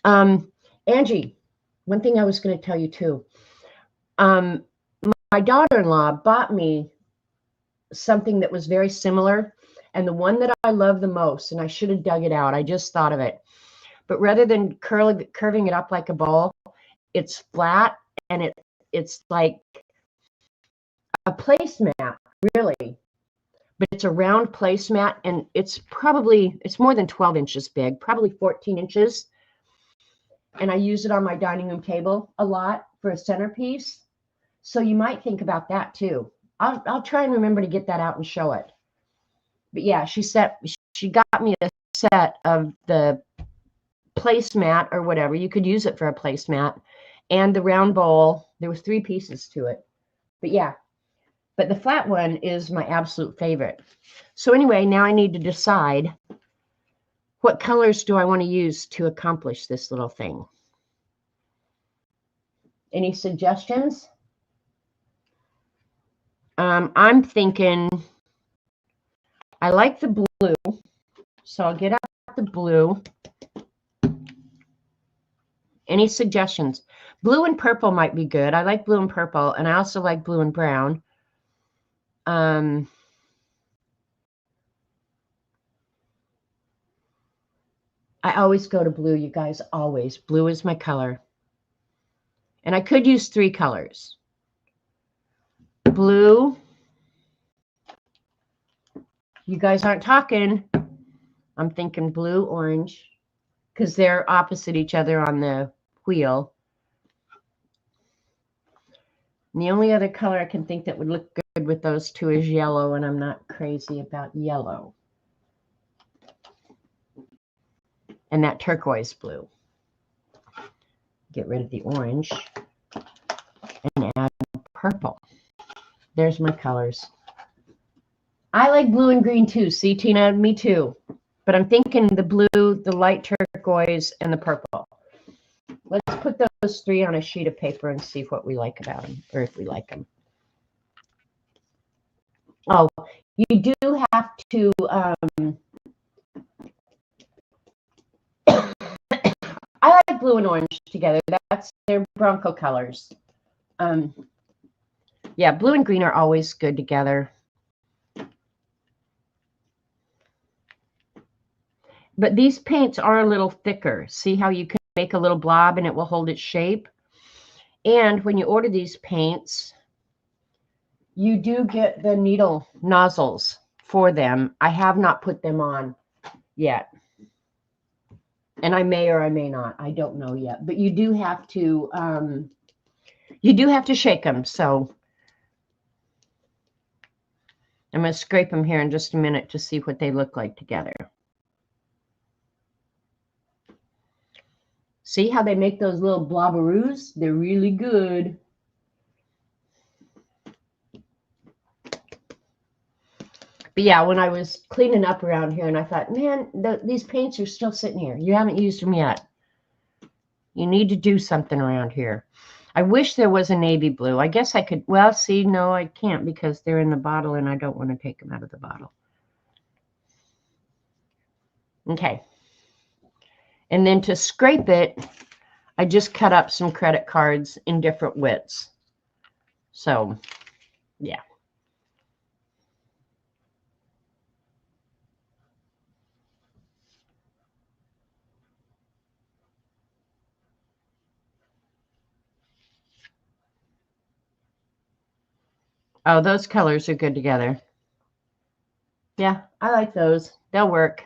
Angie, one thing I was going to tell you too. My daughter-in-law bought me something that was very similar, and the one that I love the most, and I should have dug it out. I just thought of it. But rather than curving it up like a bowl, it's flat, and it's like a placemat, really. But it's a round placemat, and it's more than 12 inches big, probably 14 inches. And I use it on my dining room table a lot for a centerpiece. So you might think about that too. I'll try and remember to get that out and show it. But yeah, she got me a set of the placemat or whatever. You could use it for a placemat, and the round bowl. There was 3 pieces to it. But yeah, but the flat one is my absolute favorite. So anyway, now I need to decide what colors do I want to use to accomplish this little thing. Any suggestions? I'm thinking I like the blue, so I'll get out the blue. Any suggestions? Blue and purple might be good. I like blue and purple, and I also like blue and brown. I always go to blue, you guys, always. Blue is my color. And I could use 3 colors. Blue. You guys aren't talking. I'm thinking blue, orange, because they're opposite each other on the wheel. And the only other color I can think that would look good with those 2 is yellow, and I'm not crazy about yellow. And that turquoise blue. Get rid of the orange and add purple. There's my colors. I like blue and green too. See, Tina, me too. But I'm thinking the blue, the light turquoise, and the purple. Let's put those 3 on a sheet of paper and see what we like about them, or if we like them. Oh, you do have to like blue and orange together. That's their Bronco colors. Yeah, blue and green are always good together. But these paints are a little thicker. See how you can make a little blob and it will hold its shape? And when you order these paints, you do get the needle nozzles for them. I have not put them on yet. And I may or I may not. I don't know yet. But you do have to shake them. So I'm going to scrape them here in just a minute to see what they look like together. See how they make those little blobberoos? They're really good. But yeah, when I was cleaning up around here and I thought, man, these paints are still sitting here. You haven't used them yet. You need to do something around here. I wish there was a navy blue. I guess I could. Well, see, no, I can't because they're in the bottle and I don't want to take them out of the bottle. Okay. And then to scrape it, I just cut up some credit cards in different widths. So, yeah. Oh, those colors are good together. Yeah, I like those. They'll work.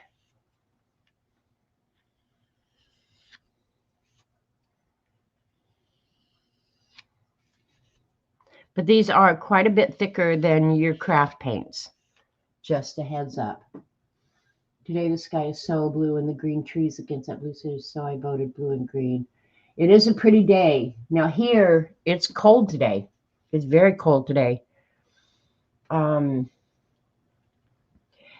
But these are quite a bit thicker than your craft paints. Just a heads up. Today the sky is so blue and the green trees against that blue city, so I voted blue and green. It is a pretty day. Now here, it's cold today. It's very cold today.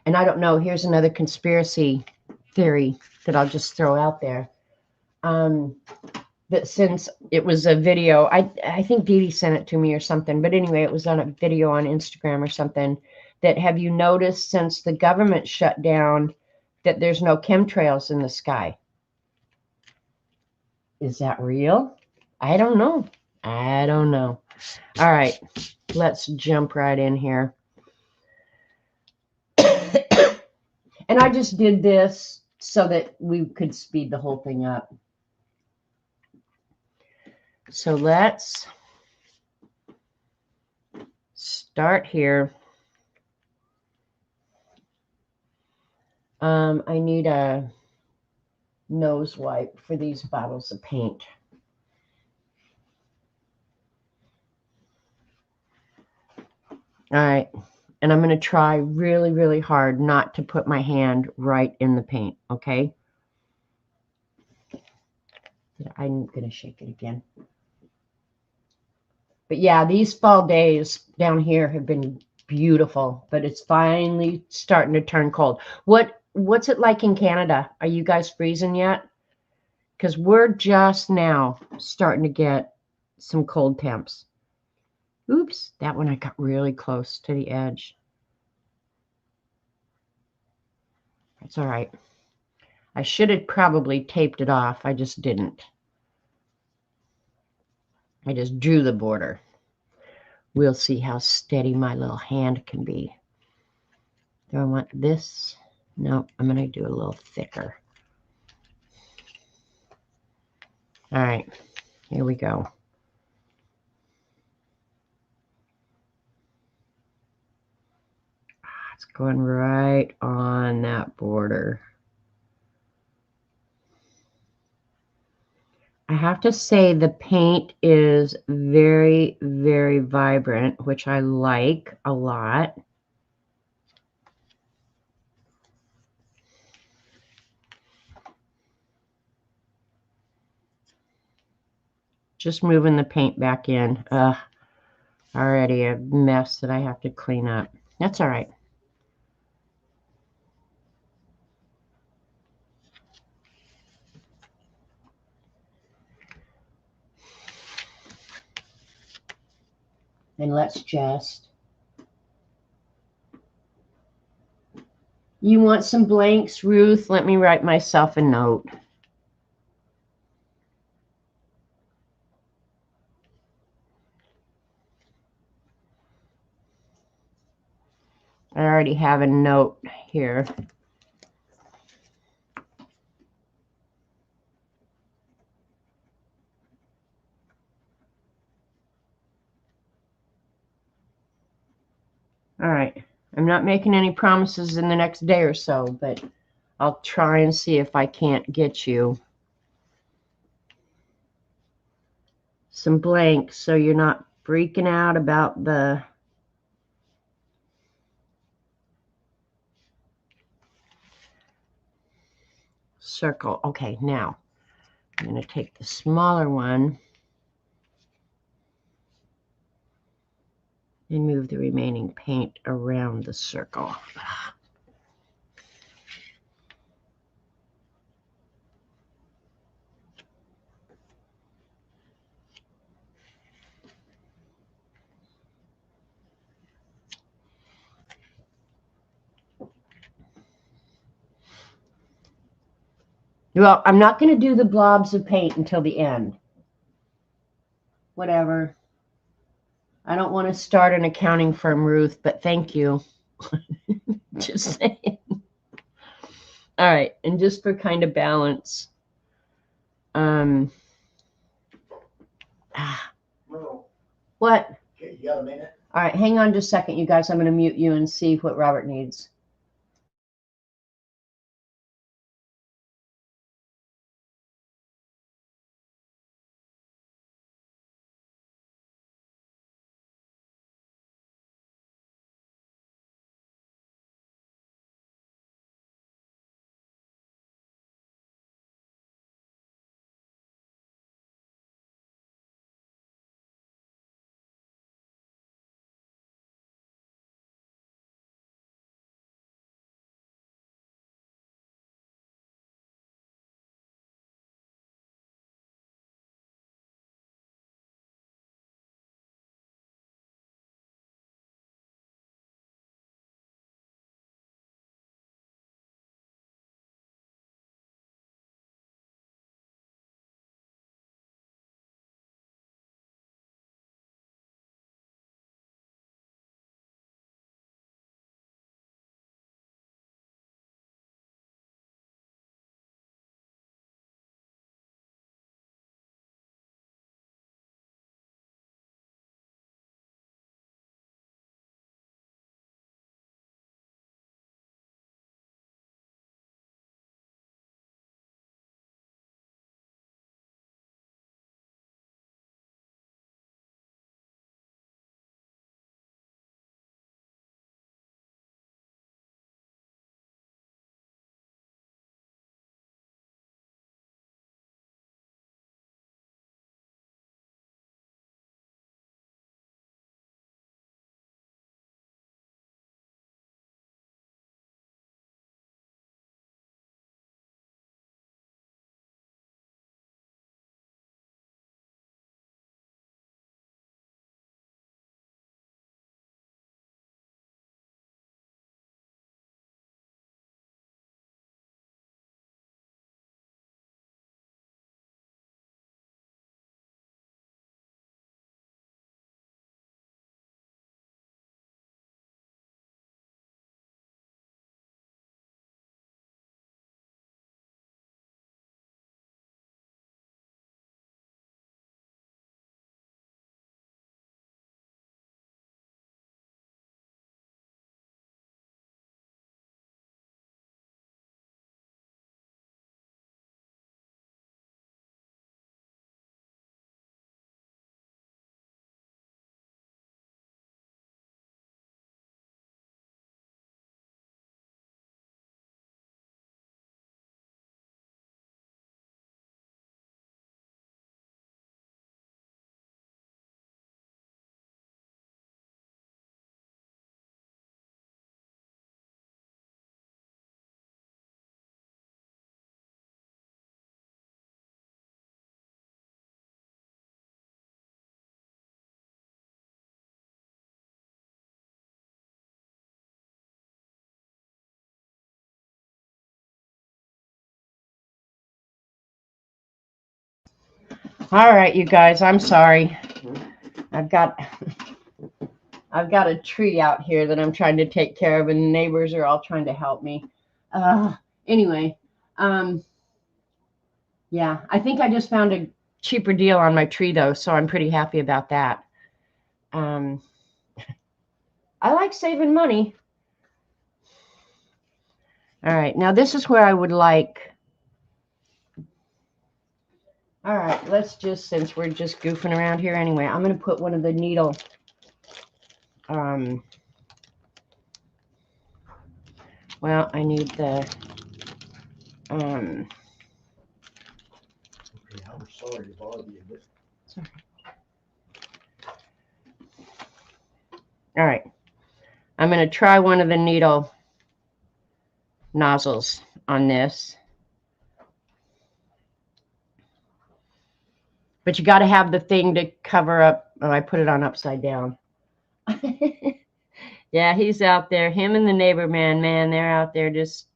And I don't know, here's another conspiracy theory that I'll just throw out there. That since it was a video, I think Dee Dee sent it to me or something, but anyway, it was on a video on Instagram or something, that have you noticed since the government shut down that there's no chemtrails in the sky? Is that real? I don't know. I don't know. All right, let's jump right in here. And I just did this so that we could speed the whole thing up. So let's start here. I need a nose wipe for these bottles of paint. All right. And I'm going to try really, really hard not to put my hand right in the paint, okay? I'm going to shake it again. But yeah, these fall days down here have been beautiful, but it's finally starting to turn cold. What's it like in Canada? Are you guys freezing yet? Because we're just now starting to get some cold temps. Oops, that one I got really close to the edge. That's all right. I should have probably taped it off. I just didn't. I just drew the border. We'll see how steady my little hand can be. Do I want this? No, I'm going to do a little thicker. All right, here we go. It's going right on that border. I have to say the paint is very, very vibrant, which I like a lot. Just moving the paint back in. Already a mess that I have to clean up. That's all right. And let's just... You want some blanks, Ruth? Let me write myself a note. I already have a note here. All right. I'm not making any promises in the next day or so, but I'll try and see if I can't get you some blanks so you're not freaking out about the circle. Okay, now I'm going to take the smaller one and move the remaining paint around the circle. Well, I'm not going to do the blobs of paint until the end. Whatever. I don't want to start an accounting firm, Ruth, but thank you. Just saying. All right, and just for kind of balance, Merle, what? Okay, you got a minute? All right, hang on just a second, you guys. I'm going to mute you and see what Robert needs. All right, you guys, I'm sorry. I've got I've got a tree out here that I'm trying to take care of, and the neighbors are all trying to help me. Anyway, yeah, I think I just found a cheaper deal on my tree, though, so I'm pretty happy about that. I like saving money. All right, now this is where I would like. All right, let's just, since we're just goofing around here anyway, I'm going to put one of the needle. Well, I need the. Okay, I'm sorry to bother you, but sorry. All right, I'm going to try one of the needle nozzles on this. But you got to have the thing to cover up. Oh, I put it on upside down. Yeah, he's out there. Him and the neighbor man, they're out there just.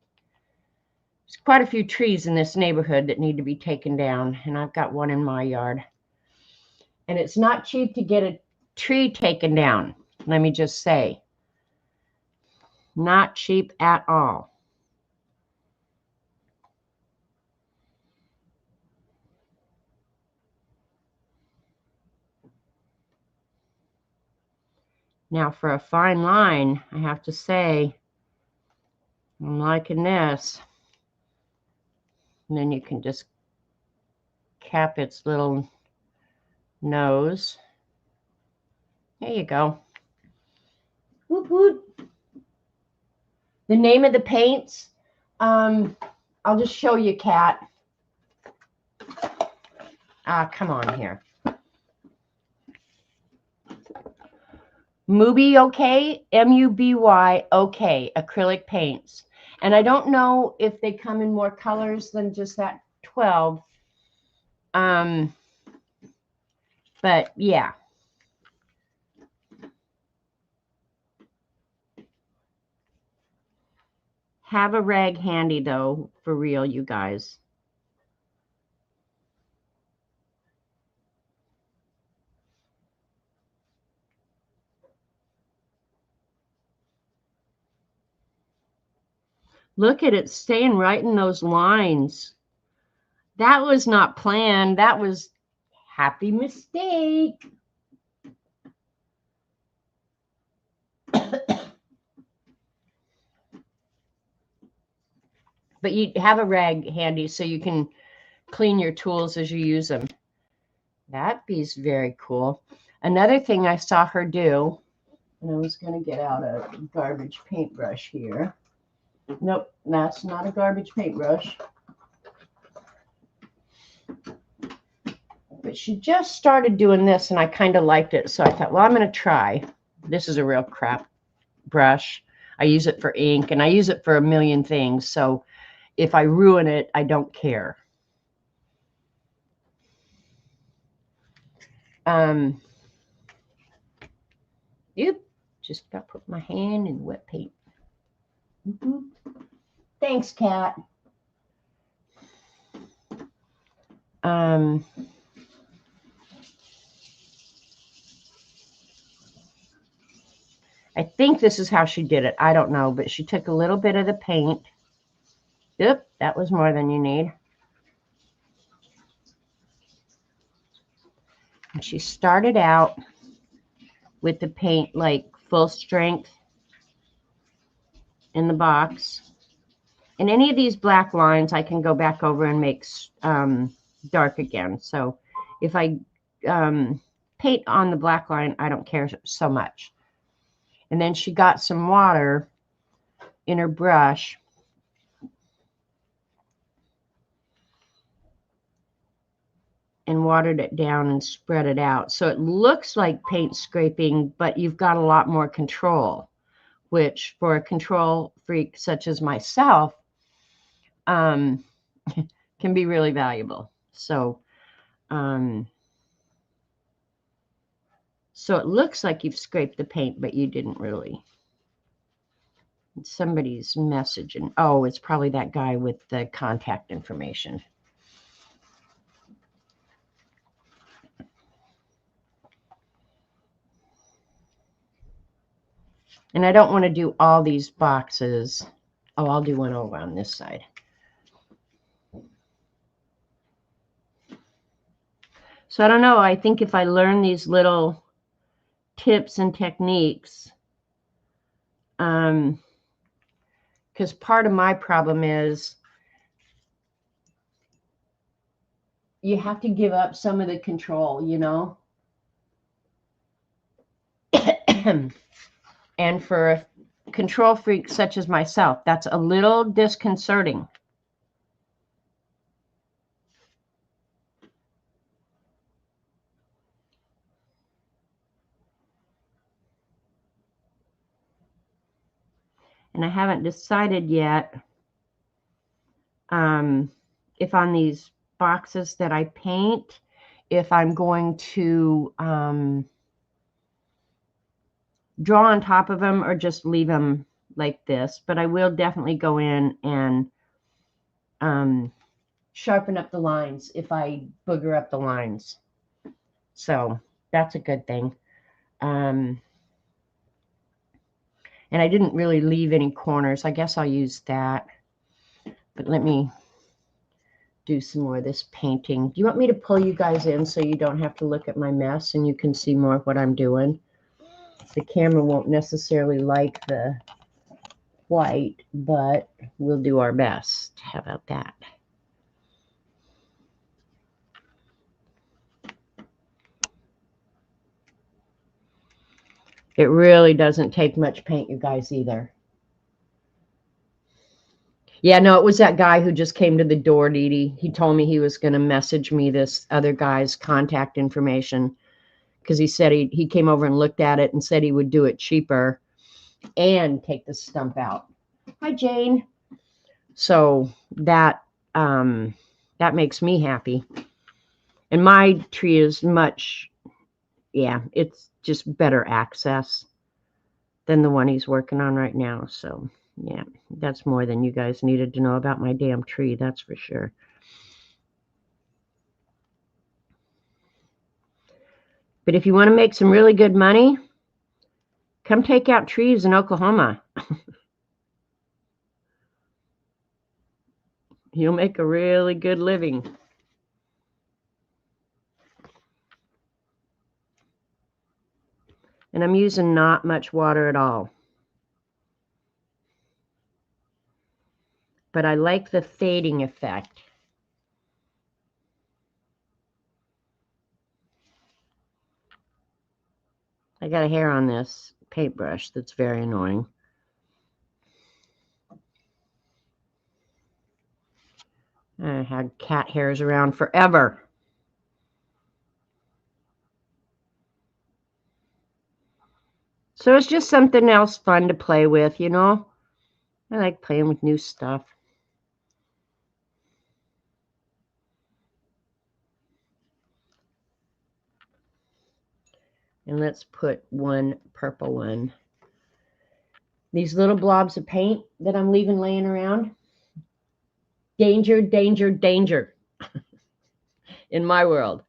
There's quite a few trees in this neighborhood that need to be taken down, and I've got one in my yard. And it's not cheap to get a tree taken down, let me just say. Not cheap at all. Now, for a fine line, I have to say, I'm liking this. And then you can just cap its little nose. There you go. Whoop, whoop. The name of the paints, I'll just show you, Kat. Come on here. Muby OK, M-U-B-Y OK, acrylic paints. And I don't know if they come in more colors than just that 12. But yeah. Have a rag handy, though, for real, you guys. Look at it staying right in those lines. That was not planned. That was happy mistake. But you have a rag handy so you can clean your tools as you use them. That bee's very cool. Another thing I saw her do, and I was going to get out a garbage paintbrush here. Nope, that's not a garbage paintbrush. But she just started doing this, and I kind of liked it. So I thought, well, I'm going to try. This is a real crap brush. I use it for ink, and I use it for a million things. So if I ruin it, I don't care. Yep, just got to put my hand in wet paint. Thanks, Kat. I think this is how she did it. I don't know, but she took a little bit of the paint. Yep, that was more than you need. And she started out with the paint like full strength in the box. And any of these black lines, I can go back over and make dark again. So if I paint on the black line, I don't care so much. And then she got some water in her brush. And watered it down and spread it out. So it looks like paint scraping, but you've got a lot more control, which for a control freak such as myself can be really valuable. So, so it looks like you've scraped the paint, but you didn't really. Somebody's messaging. Oh, it's probably that guy with the contact information. And I don't want to do all these boxes. Oh, I'll do one over on this side. So I don't know. I think if I learn these little tips and techniques, because part of my problem is you have to give up some of the control, you know? And for a control freak such as myself, that's a little disconcerting. And I haven't decided yet if on these boxes that I paint, if I'm going to draw on top of them or just leave them like this. But I will definitely go in and sharpen up the lines if I booger up the lines. So that's a good thing. And I didn't really leave any corners. I guess I'll use that. But let me do some more of this painting. Do you want me to pull you guys in so you don't have to look at my mess and you can see more of what I'm doing? The camera won't necessarily like the white, but we'll do our best. How about that? It really doesn't take much paint, you guys, either. Yeah, no, it was that guy who just came to the door, Dee Dee. He told me he was going to message me this other guy's contact information because he said he came over and looked at it and said he would do it cheaper and take the stump out. Hi, Jane. So that makes me happy. And my tree is much, yeah, it's just better access than the one he's working on right now. So, yeah, that's more than you guys needed to know about my damn tree, that's for sure. But if you want to make some really good money, come take out trees in Oklahoma. You'll make a really good living. And I'm using not much water at all. But I like the fading effect. I got a hair on this paintbrush that's very annoying. I had cat hairs around forever. So it's just something else fun to play with, you know? I like playing with new stuff. And let's put one purple one. These little blobs of paint that I'm leaving laying around. Danger, danger, danger. In my world.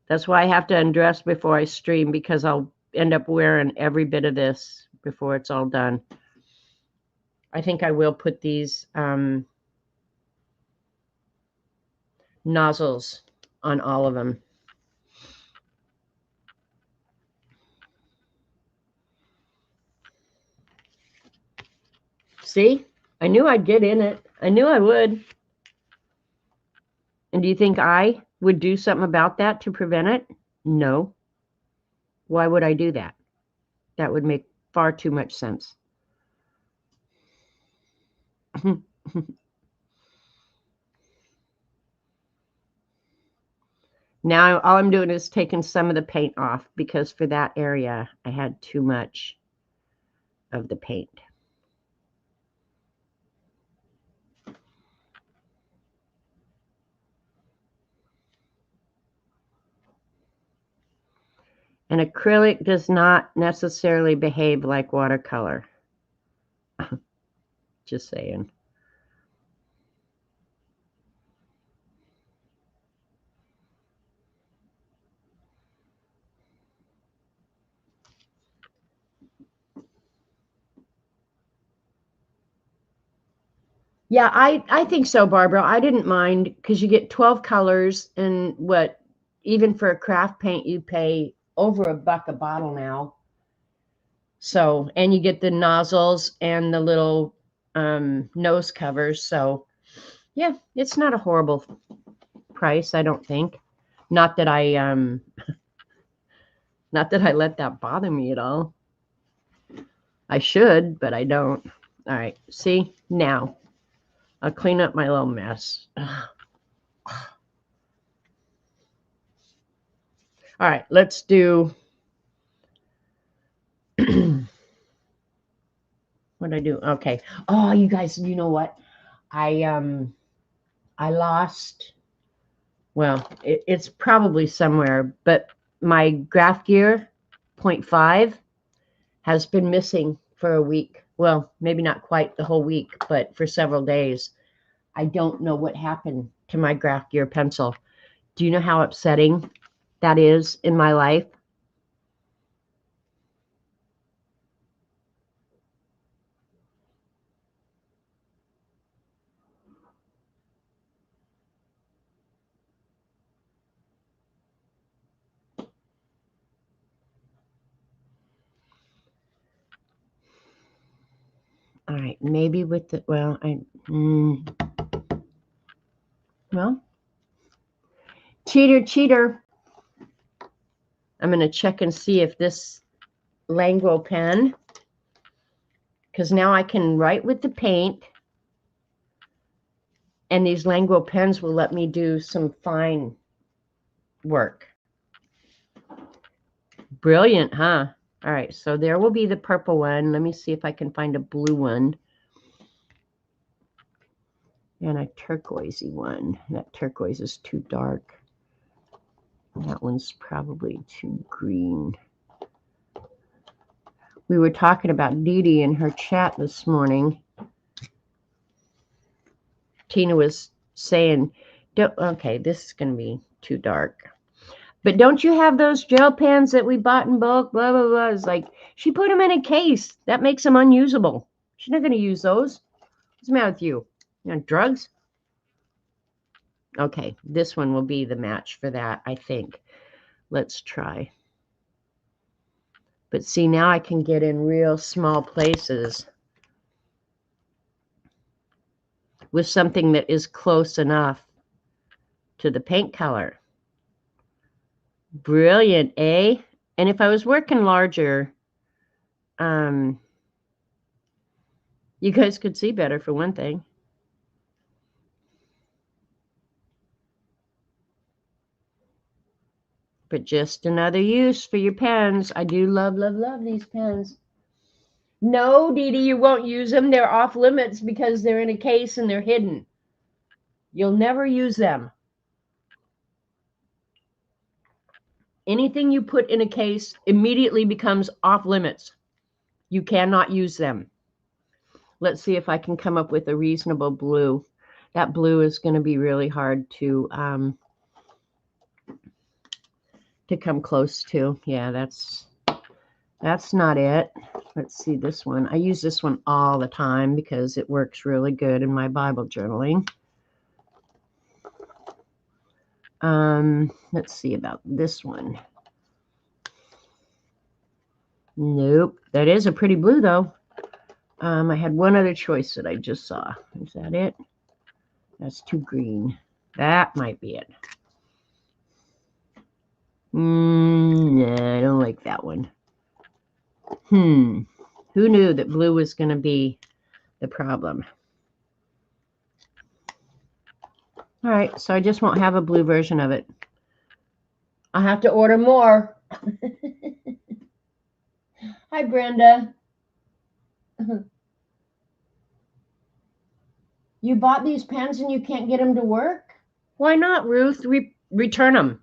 That's why I have to undress before I stream, because I'll end up wearing every bit of this before it's all done. I think I will put these nozzles on all of them. See? I knew I'd get in it. I knew I would. And do you think I would do something about that to prevent it? No. Why would I do that? That would make far too much sense. Now all I'm doing is taking some of the paint off, because for that area I had too much of the paint. And acrylic does not necessarily behave like watercolor. Just saying. Yeah, I think so, Barbara. I didn't mind because you get 12 colors, and what, even for a craft paint, you pay over $1 a bottle now. So, and you get the nozzles and the little nose covers. So, yeah, it's not a horrible price, I don't think. Not that I not that I let that bother me at all. I should, but I don't. All right, see, now I'll clean up my little mess. All right, let's do what I do. Okay. Oh, you guys, you know what? I lost, well, it's probably somewhere, but my graph gear 0.5 has been missing for a week. Well, maybe not quite the whole week, but for several days. I don't know what happened to my graph gear pencil. Do you know how upsetting that is in my life? All right, maybe with the, well, well, cheater, cheater. I'm going to check and see if this Languo pen, because now I can write with the paint, and these Languo pens will let me do some fine work. Brilliant, huh? All right, so there will be the purple one. Let me see if I can find a blue one. And a turquoisey one. That turquoise is too dark. That one's probably too green. We were talking about Dee Dee in her chat this morning. Tina was saying, okay, this is going to be too dark. But don't you have those gel pens that we bought in bulk? Blah, blah, blah. It's like, she put them in a case. That makes them unusable. She's not going to use those. What's the matter with you? You on drugs? Okay, this one will be the match for that, I think. Let's try. But see, now I can get in real small places with something that is close enough to the paint color. Brilliant, eh? And if I was working larger, you guys could see better for one thing. But just another use for your pens. I do love, love, love these pens. No, Dee Dee, you won't use them. They're off limits because they're in a case and they're hidden. You'll never use them. Anything you put in a case immediately becomes off limits. You cannot use them. Let's see if I can come up with a reasonable blue. That blue is going to be really hard to come close to. Yeah, that's not it. Let's see this one. I use this one all the time because it works really good in my Bible journaling. Let's see about this one. Nope. That is a pretty blue, though. I had one other choice that I just saw. Is that it? That's too green. That might be it. Nah, I don't like that one. Who knew that blue was going to be the problem? All right, so I just won't have a blue version of it. I'll have to order more. Hi, Brenda. You bought these pens and you can't get them to work? Why not, Ruth? Return them.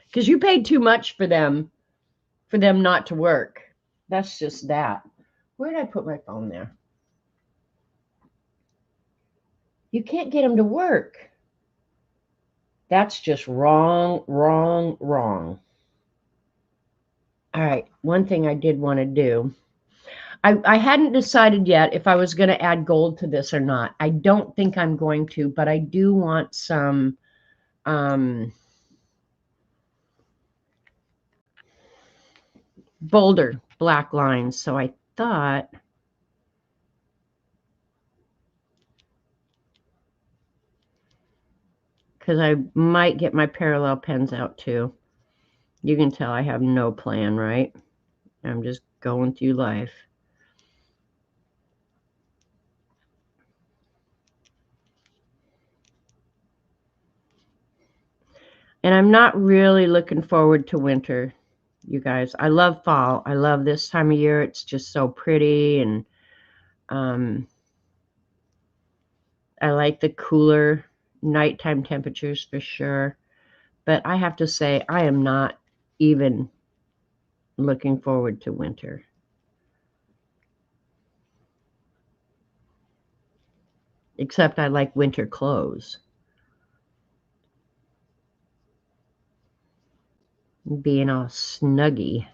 Because you paid too much for them not to work. That's just that. Where did I put my phone there? You can't get them to work. That's just wrong, wrong, wrong. All right, one thing I did want to do. I hadn't decided yet if I was going to add gold to this or not. I don't think I'm going to, but I do want some bolder black lines. So I thought, because I might get my parallel pens out too. You can tell I have no plan, right? I'm just going through life. And I'm not really looking forward to winter, you guys. I love fall. I love this time of year. It's just so pretty, and I like the cooler nighttime temperatures for sure. But I have to say, I am not even looking forward to winter. Except I like winter clothes. Being all snuggy.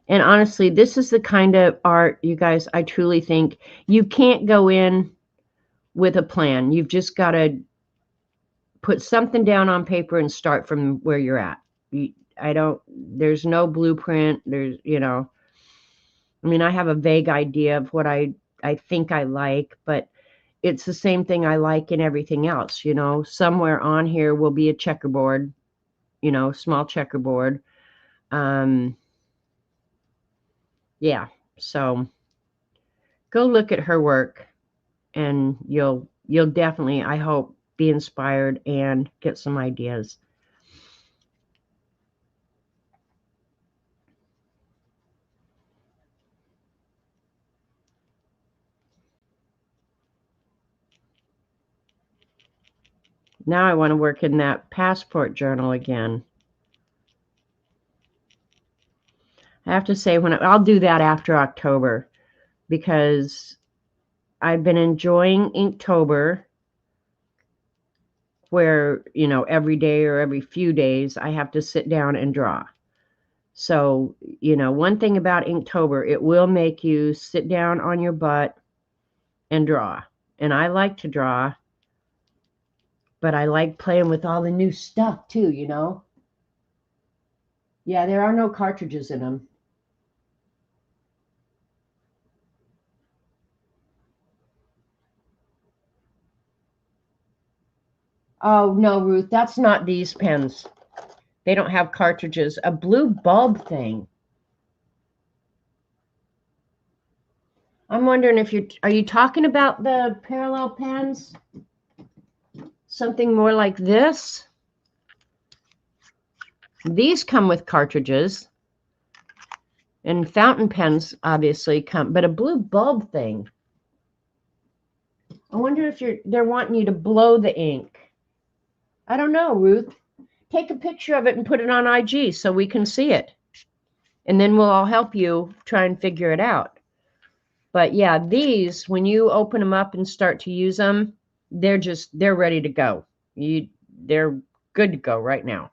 And honestly, this is the kind of art, you guys, I truly think you can't go in with a plan. You've just got to put something down on paper and start from where you're at. There's no blueprint. I mean, I have a vague idea of what I think I like, but it's the same thing I like in everything else. Somewhere on here will be a checkerboard, small checkerboard. Yeah. So go look at her work, and you'll definitely, I hope, be inspired and get some ideas. Now I want to work in that passport journal again. I have to say, I'll do that after October, because I've been enjoying Inktober, where, every day or every few days I have to sit down and draw. So, one thing about Inktober, it will make you sit down on your butt and draw. And I like to draw, but I like playing with all the new stuff too, Yeah, there are no cartridges in them. Oh, no, Ruth, that's not these pens. They don't have cartridges. A blue bulb thing. I'm wondering if are you talking about the parallel pens? Something more like this? These come with cartridges. And fountain pens obviously come, but a blue bulb thing. I wonder if they're wanting you to blow the ink. I don't know, Ruth. Take a picture of it and put it on IG so we can see it. And then we'll all help you try and figure it out. But yeah, these, when you open them up and start to use them, they're ready to go. They're good to go right now.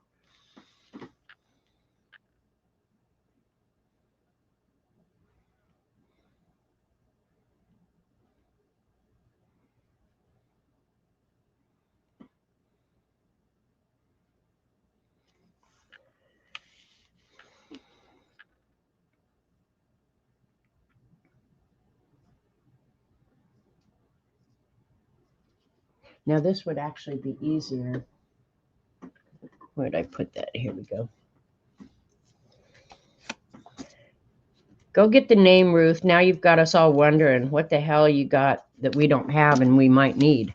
Now this would actually be easier. Where did I put that? Here we go. Go get the name, Ruth. Now you've got us all wondering what the hell you got that we don't have and we might need.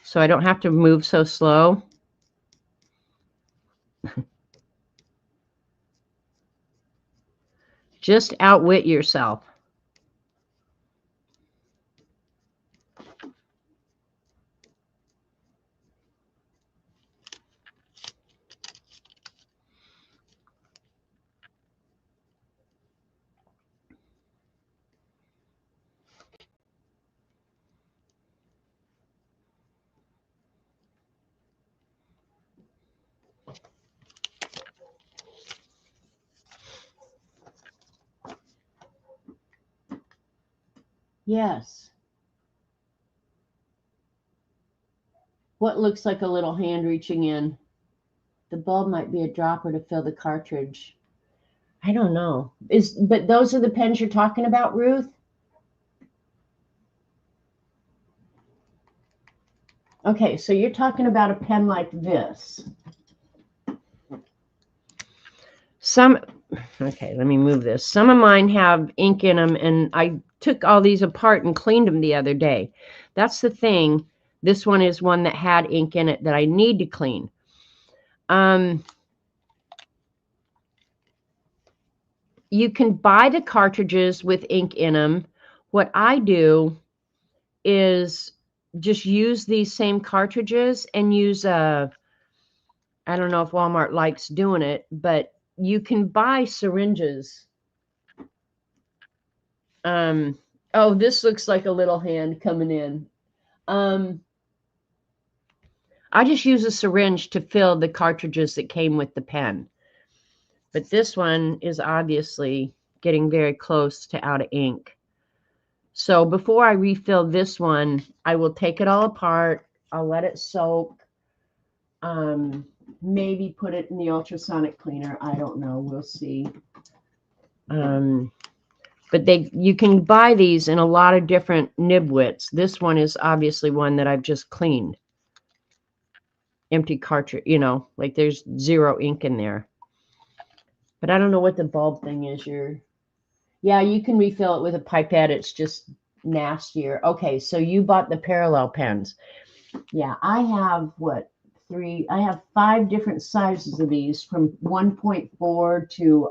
So I don't have to move so slow. Just outwit yourself. Yes. What looks like a little hand reaching in? The bulb might be a dropper to fill the cartridge. I don't know. But those are the pens you're talking about, Ruth? Okay, so you're talking about a pen like this. Okay, let me move this. Some of mine have ink in them, and I took all these apart and cleaned them the other day. That's the thing. This one is one that had ink in it that I need to clean. You can buy the cartridges with ink in them. What I do is just use these same cartridges and use I don't know if Walmart likes doing it, but you can buy syringes. Oh, this looks like a little hand coming in. I just use a syringe to fill the cartridges that came with the pen. But this one is obviously getting very close to out of ink. So before I refill this one, I will take it all apart. I'll let it soak. Maybe put it in the ultrasonic cleaner. I don't know. We'll see. But you can buy these in a lot of different nib widths. This one is obviously one that I've just cleaned. Empty cartridge, you know, like there's zero ink in there. But I don't know what the bulb thing is. Yeah, you can refill it with a pipette. It's just nastier. Okay, so you bought the parallel pens. Yeah, I have I have 5 different sizes of these from 1.4 to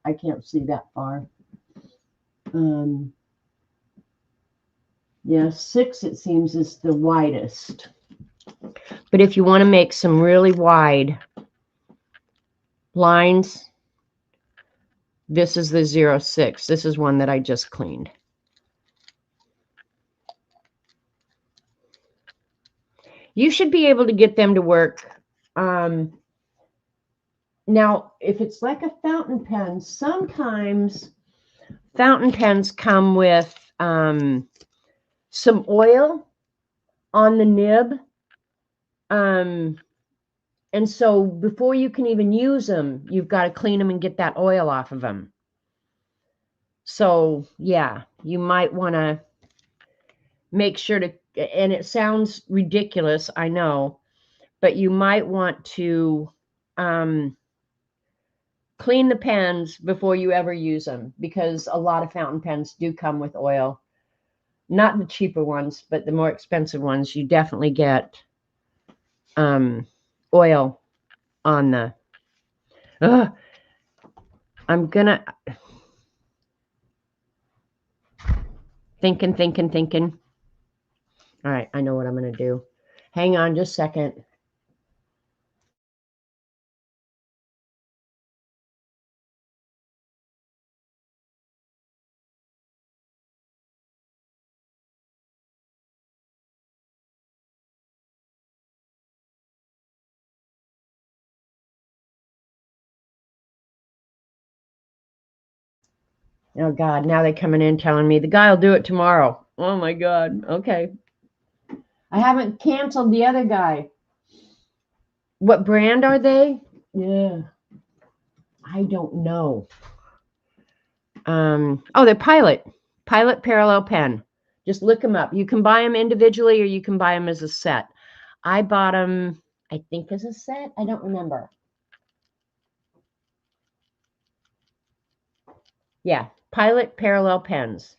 I can't see that far. Yeah, 6 it seems is the widest. But if you want to make some really wide lines, this is the 06. This is one that I just cleaned. You should be able to get them to work. Now, if it's like a fountain pen, sometimes fountain pens come with some oil on the nib. And so before you can even use them, you've got to clean them and get that oil off of them. So, yeah, you might want to make sure to, and it sounds ridiculous, I know, but you might want to clean the pens before you ever use them, because a lot of fountain pens do come with oil. Not the cheaper ones, but the more expensive ones, you definitely get oil on the. I'm gonna thinking. All right, I know what I'm gonna do. Hang on just a second. Oh God, now they're coming in telling me the guy will do it tomorrow. Oh my God. Okay. I haven't canceled the other guy. What brand are they? Yeah. I don't know. Oh, they're Pilot Parallel Pen. Just look them up. You can buy them individually or you can buy them as a set. I bought them, I think, as a set. I don't remember. Yeah, Pilot Parallel Pens.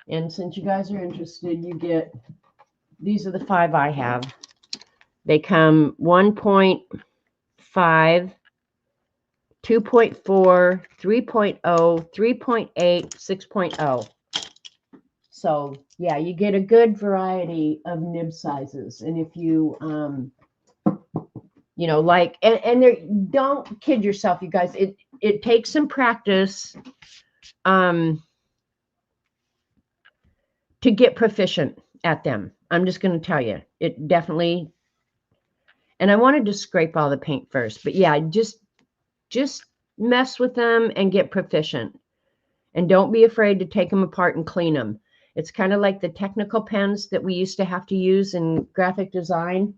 And since you guys are interested, you get, these are the 5 I have. They come 1.5 2.4, 3.0, 3.8, 6.0. So yeah, you get a good variety of nib sizes. And if you, you know, like, and there, don't kid yourself, you guys, it takes some practice, to get proficient at them. I'm just going to tell you, it definitely, and I wanted to scrape all the paint first, but yeah, just mess with them and get proficient. And don't be afraid to take them apart and clean them. It's kind of like the technical pens that we used to have to use in graphic design.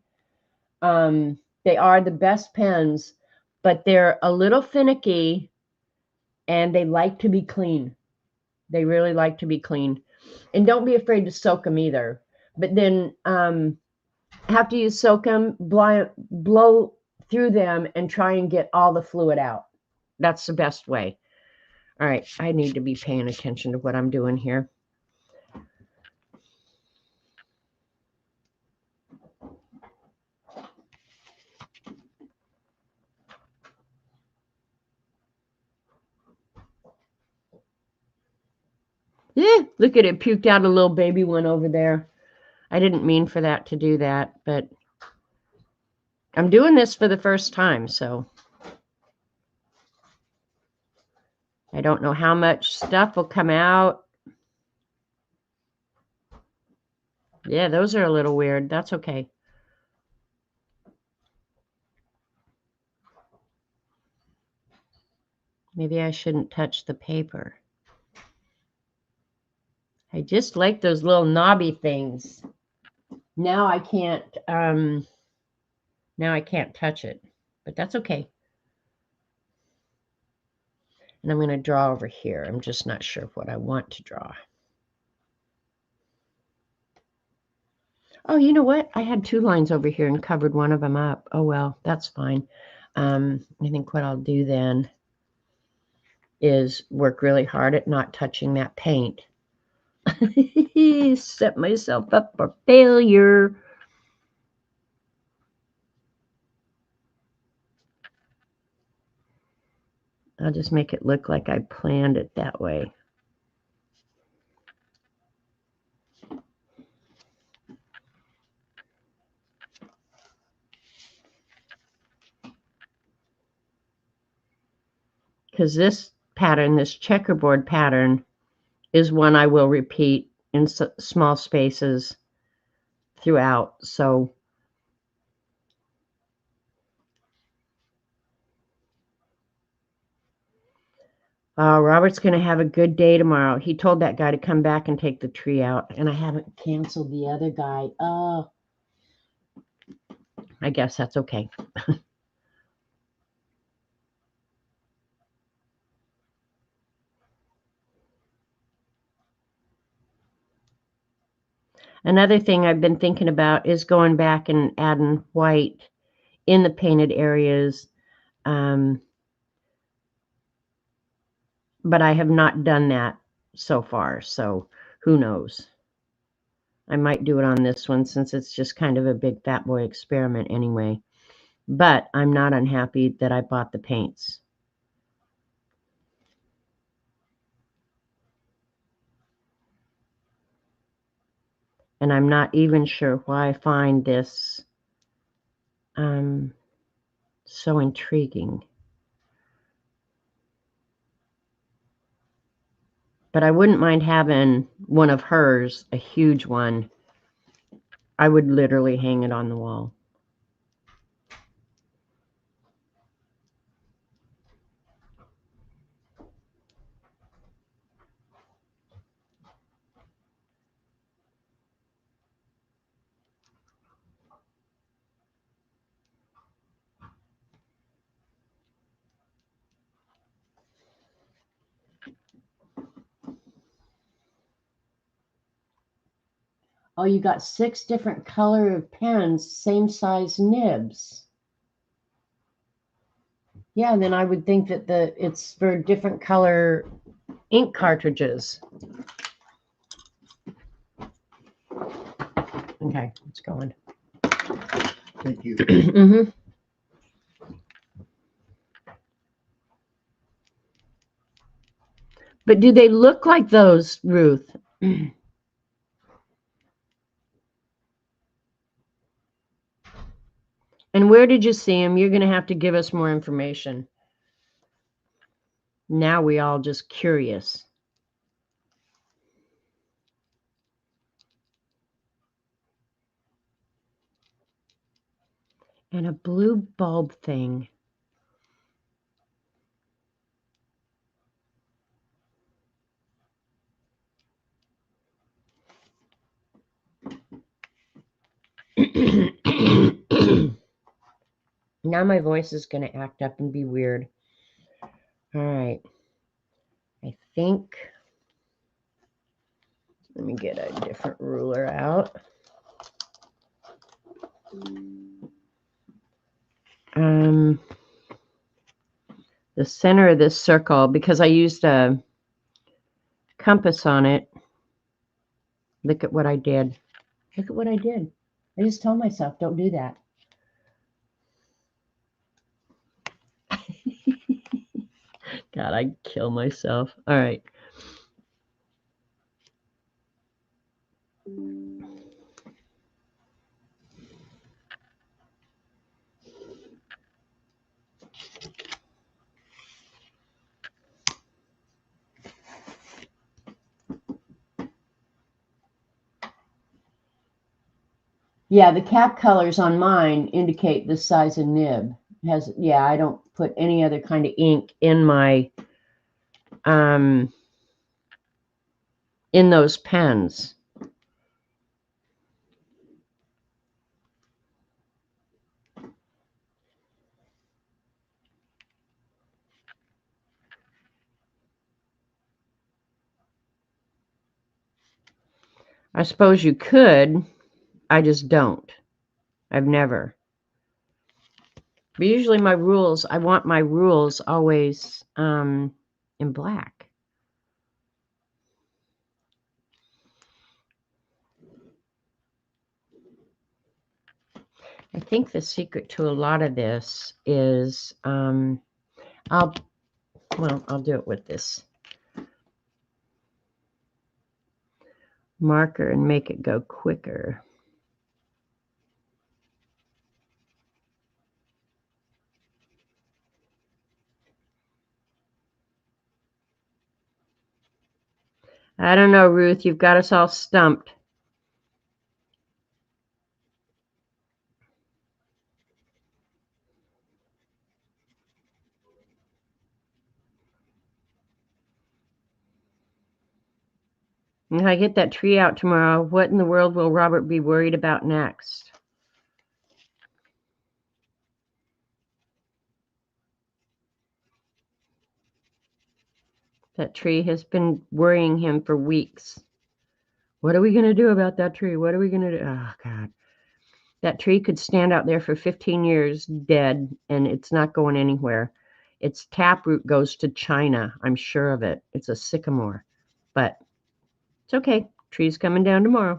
They are the best pens, but they're a little finicky and they like to be clean. They really like to be clean. And don't be afraid to soak them either. But then after you soak them, blow through them and try and get all the fluid out. That's the best way. All right, I need to be paying attention to what I'm doing here. Yeah, look at it, puked out a little baby one over there. I didn't mean for that to do that, but I'm doing this for the first time, so I don't know how much stuff will come out. Yeah, those are a little weird. That's okay. Maybe I shouldn't touch the paper. I just like those little knobby things. Now I can't touch it, but that's okay. And I'm going to draw over here. I'm just not sure what I want to draw. Oh, you know what? I had 2 lines over here and covered one of them up. Oh, well, that's fine. I think what I'll do then is work really hard at not touching that paint. Set myself up for failure. I'll just make it look like I planned it that way. Because this pattern, this checkerboard pattern, is one I will repeat in small spaces throughout. So Robert's going to have a good day tomorrow. He told that guy to come back and take the tree out, and I haven't canceled the other guy. I guess that's okay. Another thing I've been thinking about is going back and adding white in the painted areas. But I have not done that so far, so who knows? I might do it on this one since it's just kind of a big fat boy experiment anyway. But I'm not unhappy that I bought the paints. And I'm not even sure why I find this so intriguing. But I wouldn't mind having one of hers, a huge one. I would literally hang it on the wall. Oh, you got 6 different color of pens, same size nibs. Yeah, then I would think that it's for different color ink cartridges. Okay, it's going. Thank you. Mm-hmm. But do they look like those, Ruth? And where did you see them? You're going to have to give us more information. Now we all just curious. And a blue bulb thing. Now my voice is going to act up and be weird. All right. I think, let me get a different ruler out. The center of this circle, because I used a compass on it. Look at what I did. Look at what I did. I just told myself, don't do that. God, I'd kill myself. All right. Yeah, the cap colors on mine indicate the size of nib. Yeah, I don't put any other kind of ink in my in those pens. I suppose you could. I just don't. I've never. But usually my rules, I want my rules always in black. I think the secret to a lot of this is I'll do it with this marker and make it go quicker. I don't know, Ruth, you've got us all stumped. If I get that tree out tomorrow, what in the world will Robert be worried about next? That tree has been worrying him for weeks. What are we going to do about that tree? What are we going to do? Oh, God. That tree could stand out there for 15 years dead, and it's not going anywhere. Its taproot goes to China. I'm sure of it. It's a sycamore. But it's okay. Tree's coming down tomorrow.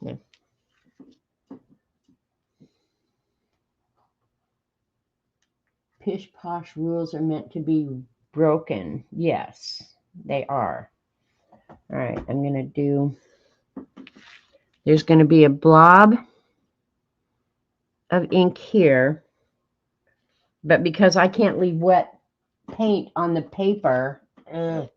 Yeah. Pish posh rules are meant to be broken. Yes, they are. All right, I'm going to do, there's going to be a blob of ink here, but because I can't leave wet paint on the paper, ugh.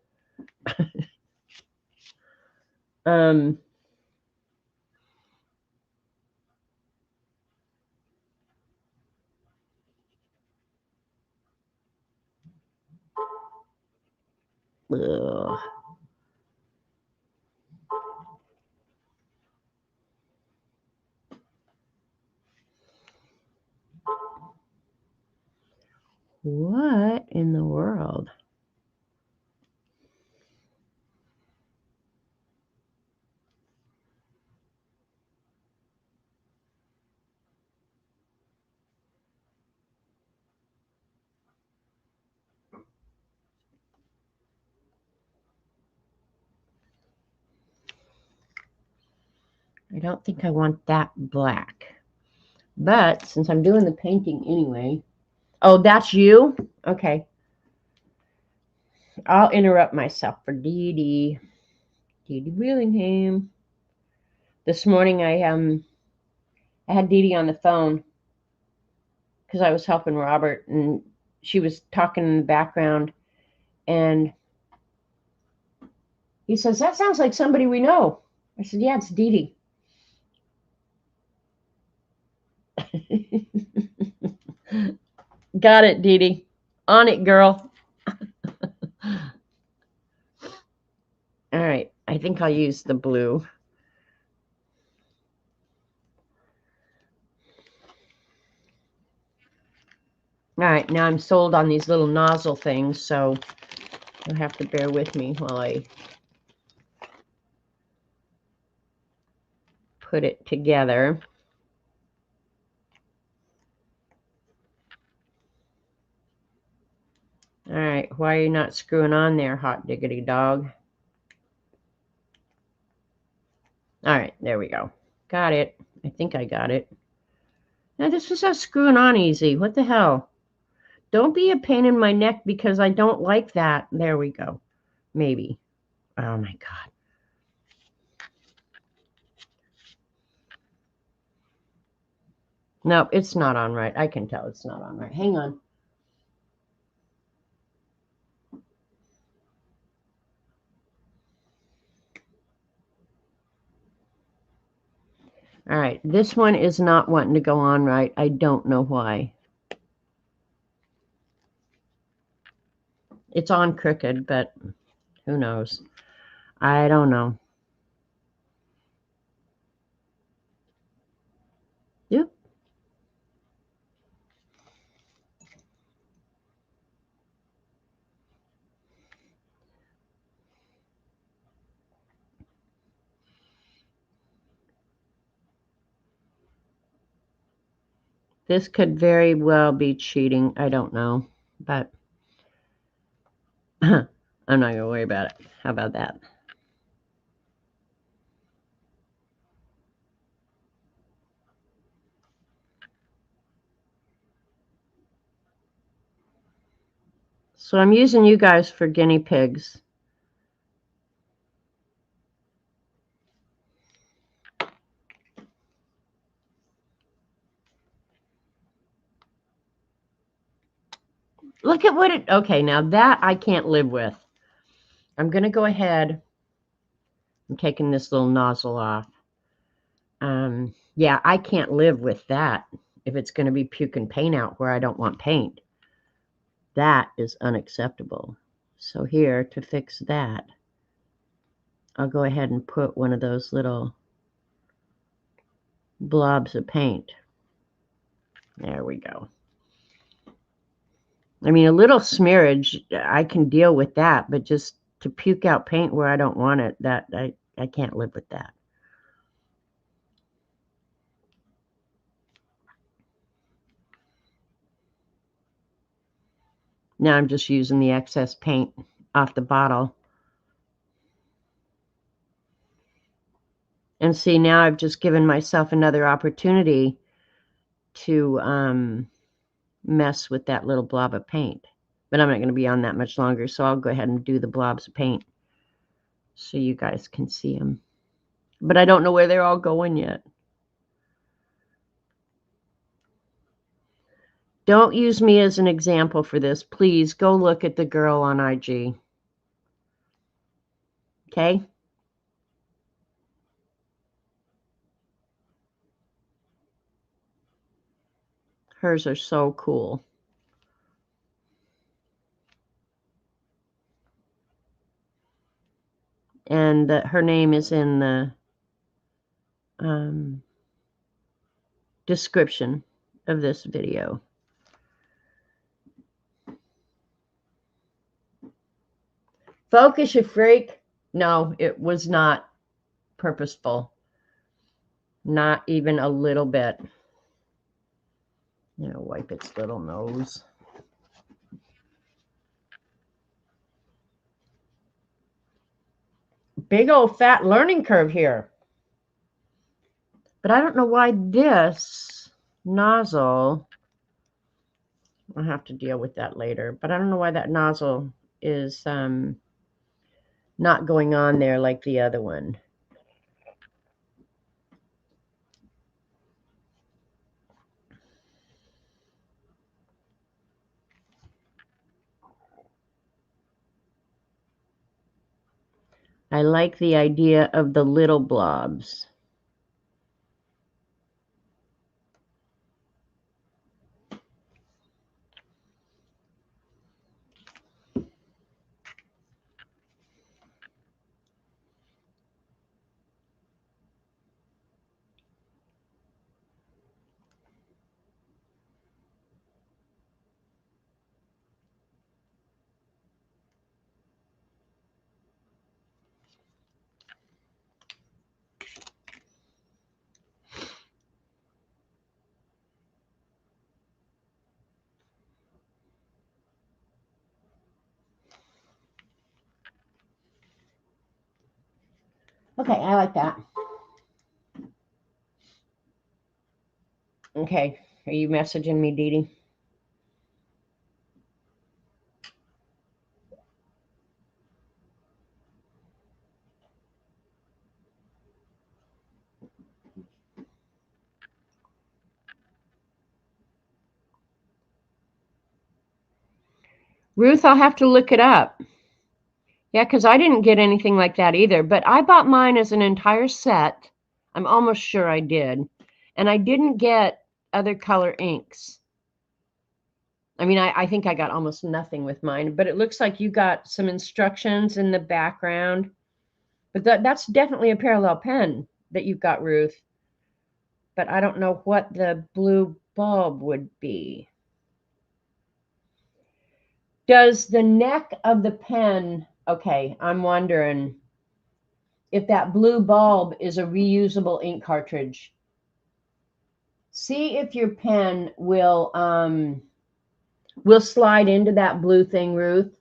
What in the world? I don't think I want that black. But since I'm doing the painting anyway. Oh, that's you? Okay. I'll interrupt myself for Dee Dee. Dee Dee Willingham. This morning I had Dee Dee on the phone because I was helping Robert, and she was talking in the background, and he says, "That sounds like somebody we know." I said, "Yeah, it's Dee Dee." Got it, Dee Dee. On it, girl. All right, I think I'll use the blue. All right, now I'm sold on these little nozzle things, so you'll have to bear with me while I put it together. All right, why are you not screwing on there, hot diggity dog? All right, there we go. Got it. I think I got it. Now, this is not screwing on easy. What the hell? Don't be a pain in my neck because I don't like that. There we go. Maybe. Oh, my God. No, it's not on right. I can tell it's not on right. Hang on. All right, this one is not wanting to go on right. I don't know why. It's on crooked, but who knows? I don't know. Yep. This could very well be cheating. I don't know, but I'm not going to worry about it. How about that? So I'm using you guys for guinea pigs. Look at what it, okay, now that I can't live with. I'm going to go ahead. I'm taking this little nozzle off. Yeah, I can't live with that if it's going to be puking paint out where I don't want paint. That is unacceptable. So here, to fix that, I'll go ahead and put one of those little blobs of paint. There we go. I mean, a little smearage, I can deal with that, but just to puke out paint where I don't want it, that I can't live with that. Now I'm just using the excess paint off the bottle. And see, now I've just given myself another opportunity to mess with that little blob of paint. But I'm not going to be on that much longer, so I'll go ahead and do the blobs of paint so you guys can see them. But I don't know where they're all going yet. Don't use me as an example for this. Please go look at the girl on IG. Okay? Hers are so cool. And her name is in the description of this video. Focus, you freak. No, it was not purposeful. Not even a little bit. You know, wipe its little nose. Big old fat learning curve here. But I don't know why this nozzle, I'll have to deal with that later, but I don't know why that nozzle is not going on there like the other one. I like the idea of the little blobs. Okay, I like that. Okay, are you messaging me, Dee Dee? Ruth, I'll have to look it up. Yeah, because I didn't get anything like that either. But I bought mine as an entire set. I'm almost sure I did. And I didn't get other color inks. I mean, I think I got almost nothing with mine, but it looks like you got some instructions in the background. But that's definitely a parallel pen that you've got, Ruth. But I don't know what the blue bulb would be. Does the neck of the pen, okay, I'm wondering if that blue bulb is a reusable ink cartridge. See if your pen will slide into that blue thing, Ruth.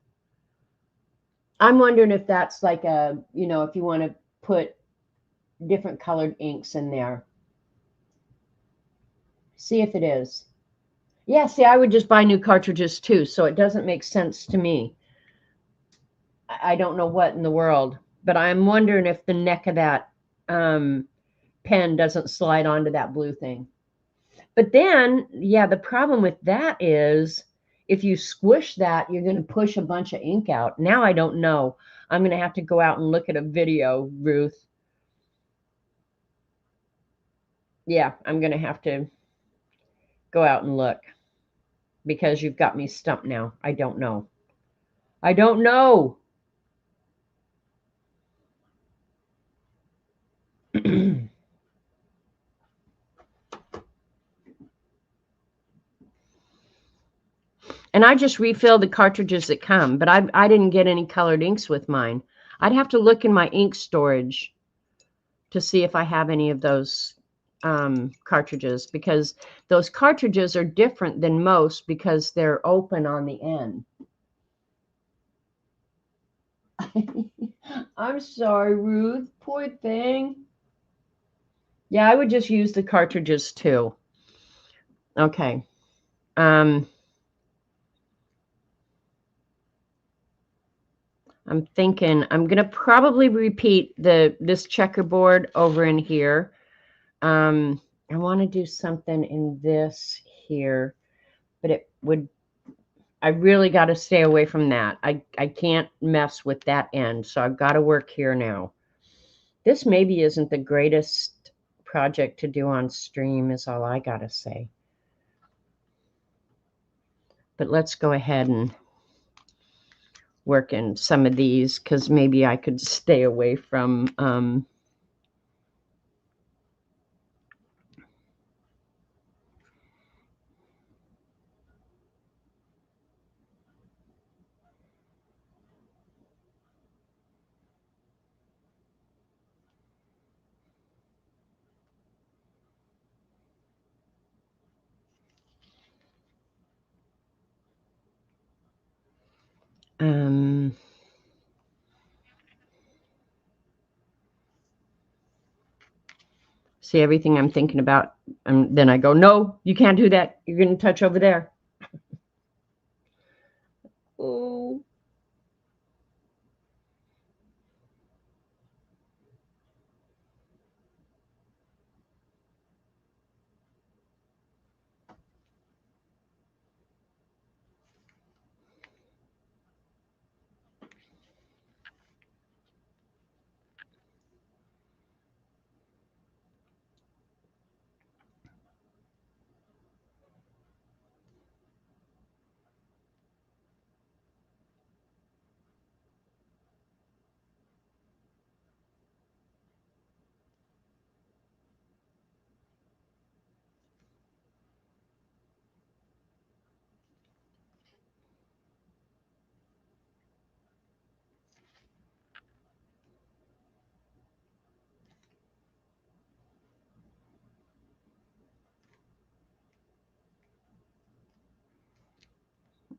I'm wondering if that's like a, if you want to put different colored inks in there. See if it is. Yeah, see, I would just buy new cartridges too, so it doesn't make sense to me. I don't know what in the world, but I'm wondering if the neck of that pen doesn't slide onto that blue thing. But then, yeah, the problem with that is if you squish that, you're going to push a bunch of ink out. Now I don't know. I'm going to have to go out and look at a video, Ruth. Yeah, I'm going to have to go out and look because you've got me stumped now. I don't know. I don't know. And I just refill the cartridges that come, but I didn't get any colored inks with mine. I'd have to look in my ink storage to see if I have any of those cartridges, because those cartridges are different than most because they're open on the end. I'm sorry, Ruth. Poor thing. Yeah, I would just use the cartridges too. Okay. I'm thinking I'm going to probably repeat this checkerboard over in here. I want to do something in this here, but it would, I really got to stay away from that. I can't mess with that end, so I've got to work here now. This maybe isn't the greatest project to do on stream, is all I got to say. But let's go ahead and work in some of these, because maybe I could stay away from See everything I'm thinking about, and then I go, no, you can't do that. You're going to touch over there. Oh.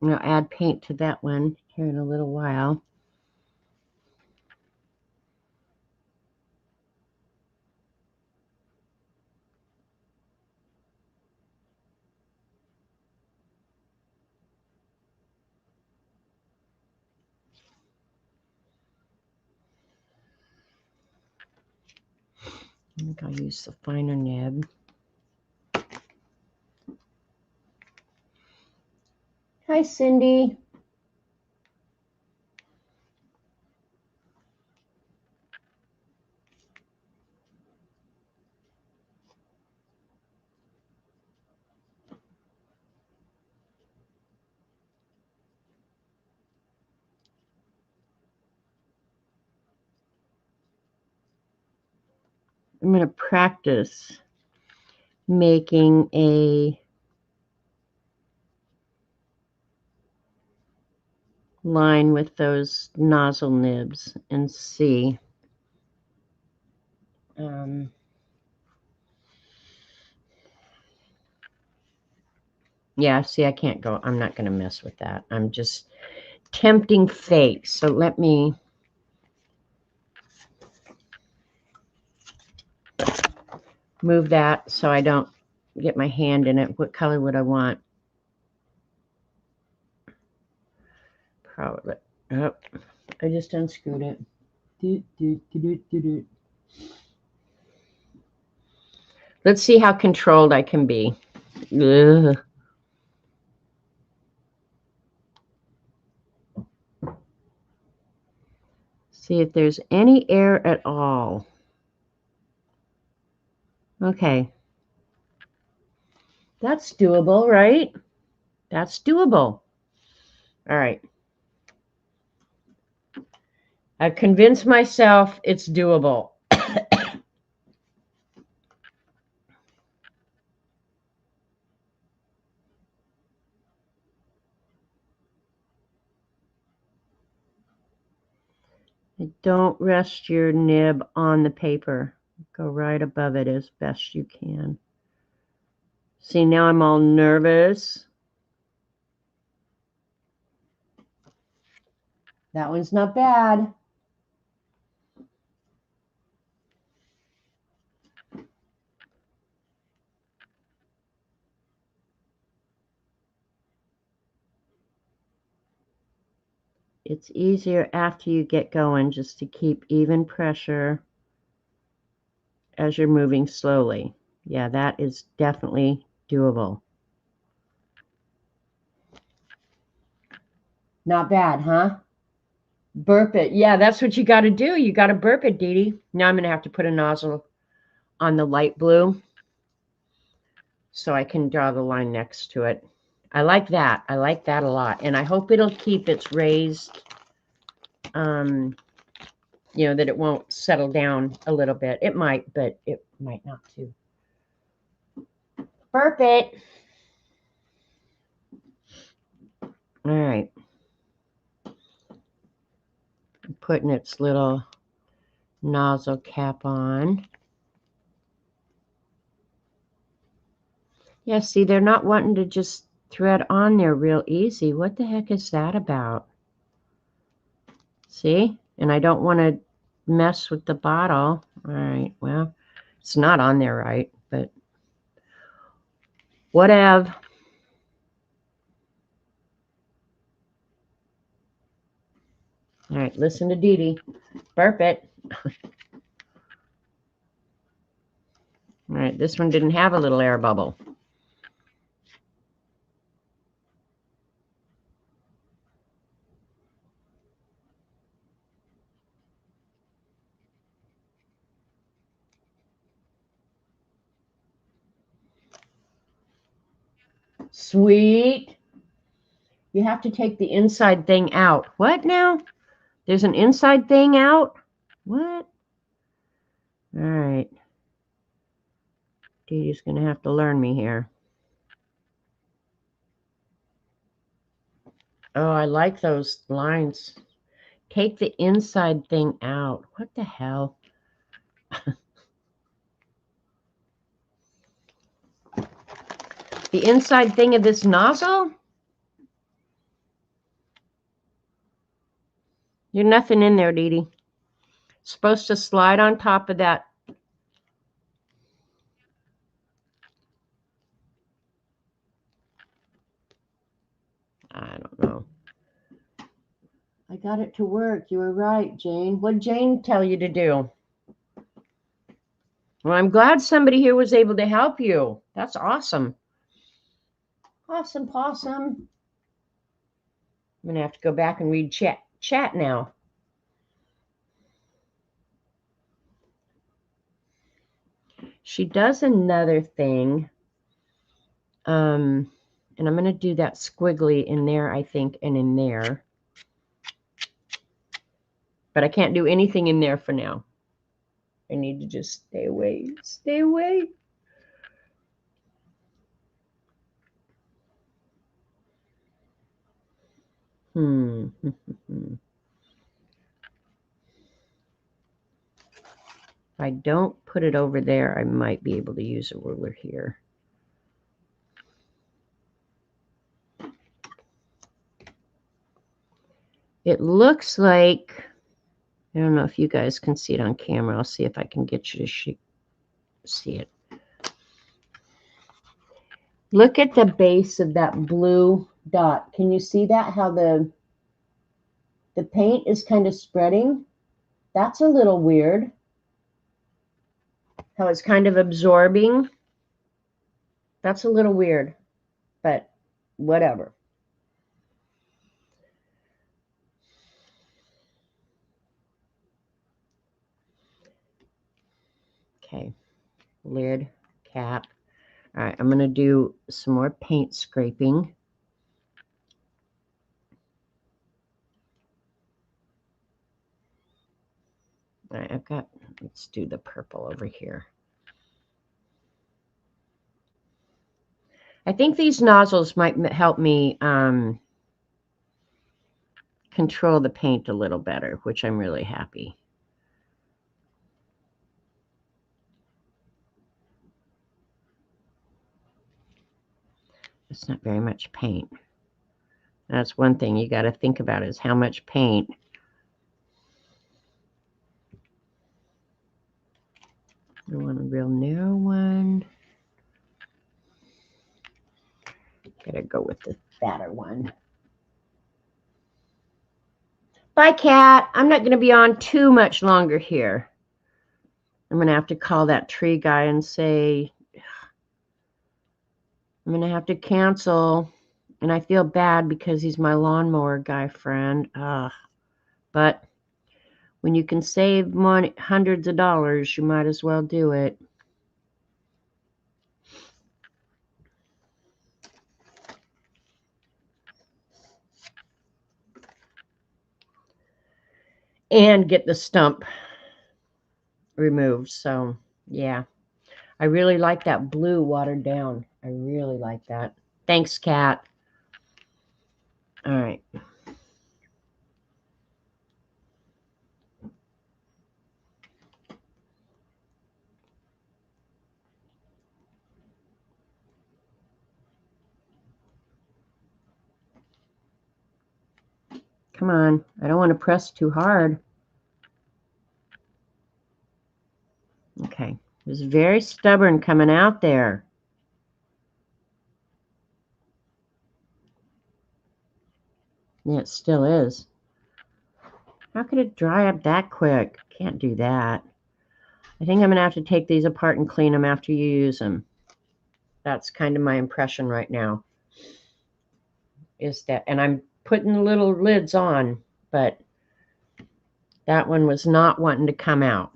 I'll add paint to that one here in a little while. I think I'll use the finer nib. Hi, Cindy. I'm going to practice making a line with those nozzle nibs and see. Yeah, see, I can't go. I'm not going to mess with that. I'm just tempting fate. So let me move that so I don't get my hand in it. What color would I want? Probably. Oh, I just unscrewed it. Let's see how controlled I can be. Ugh. See if there's any air at all. Okay. That's doable, right? That's doable. All right. I've convinced myself it's doable. Don't rest your nib on the paper. Go right above it as best you can. See, now I'm all nervous. That one's not bad. It's easier after you get going just to keep even pressure as you're moving slowly. Yeah, that is definitely doable. Not bad, huh? Burp it. Yeah, that's what you got to do. You got to burp it, Dee Dee. Now I'm going to have to put a nozzle on the light blue so I can draw the line next to it. I like that. I like that a lot. And I hope it'll keep its raised, you know, that it won't settle down a little bit. It might, but it might not too. Burp it. All right. I'm putting its little nozzle cap on. Yeah, see, they're not wanting to just thread on there real easy. What the heck is that about? See? And I don't want to mess with the bottle. All right, well, It's not on there right, but whatever. All right, listen to Dee Dee. Burp it. All right, this one didn't have a little air bubble. Sweet. You have to take the inside thing out. What now? There's an inside thing out? What? All right. Dee Dee's going to have to learn me here. Oh, I like those lines. Take the inside thing out. What the hell? The inside thing of this nozzle? There's nothing in there, Dee Dee. It's supposed to slide on top of that. I don't know. I got it to work. You were right, Jane. What did Jane tell you to do? Well, I'm glad somebody here was able to help you. That's awesome. Awesome possum. I'm going to have to go back and read chat now. She does another thing. And I'm going to do that squiggly in there, I think, and in there. But I can't do anything in there for now. I need to just stay away. Stay away. If I don't put it over there, I might be able to use a ruler here. It looks like, I don't know if you guys can see it on camera. I'll see if I can get you to see it. Look at the base of that blue dot. Can you see that? How the paint is kind of spreading? That's a little weird. How it's kind of absorbing. That's a little weird, but whatever. Okay, lid, cap. All right, I'm going to do some more paint scraping. All right, let's do the purple over here. I think these nozzles might help me control the paint a little better, which I'm really happy. It's not very much paint. That's one thing you got to think about is how much paint. I want a real narrow one. Gotta go with the fatter one. Bye, Cat. I'm not going to be on too much longer here. I'm going to have to call that tree guy and say, I'm going to have to cancel. And I feel bad because he's my lawnmower guy friend. But when you can save money, hundreds of dollars, you might as well do it. And get the stump removed. So, yeah. I really like that blue watered down. I really like that. Thanks, Kat. All right. Come on. I don't want to press too hard. Okay. was very stubborn coming out there. Yeah, it still is. How could it dry up that quick? Can't do that. I think I'm going to have to take these apart and clean them after you use them. That's kind of my impression right now. Is that, and I'm putting the little lids on, but that one was not wanting to come out.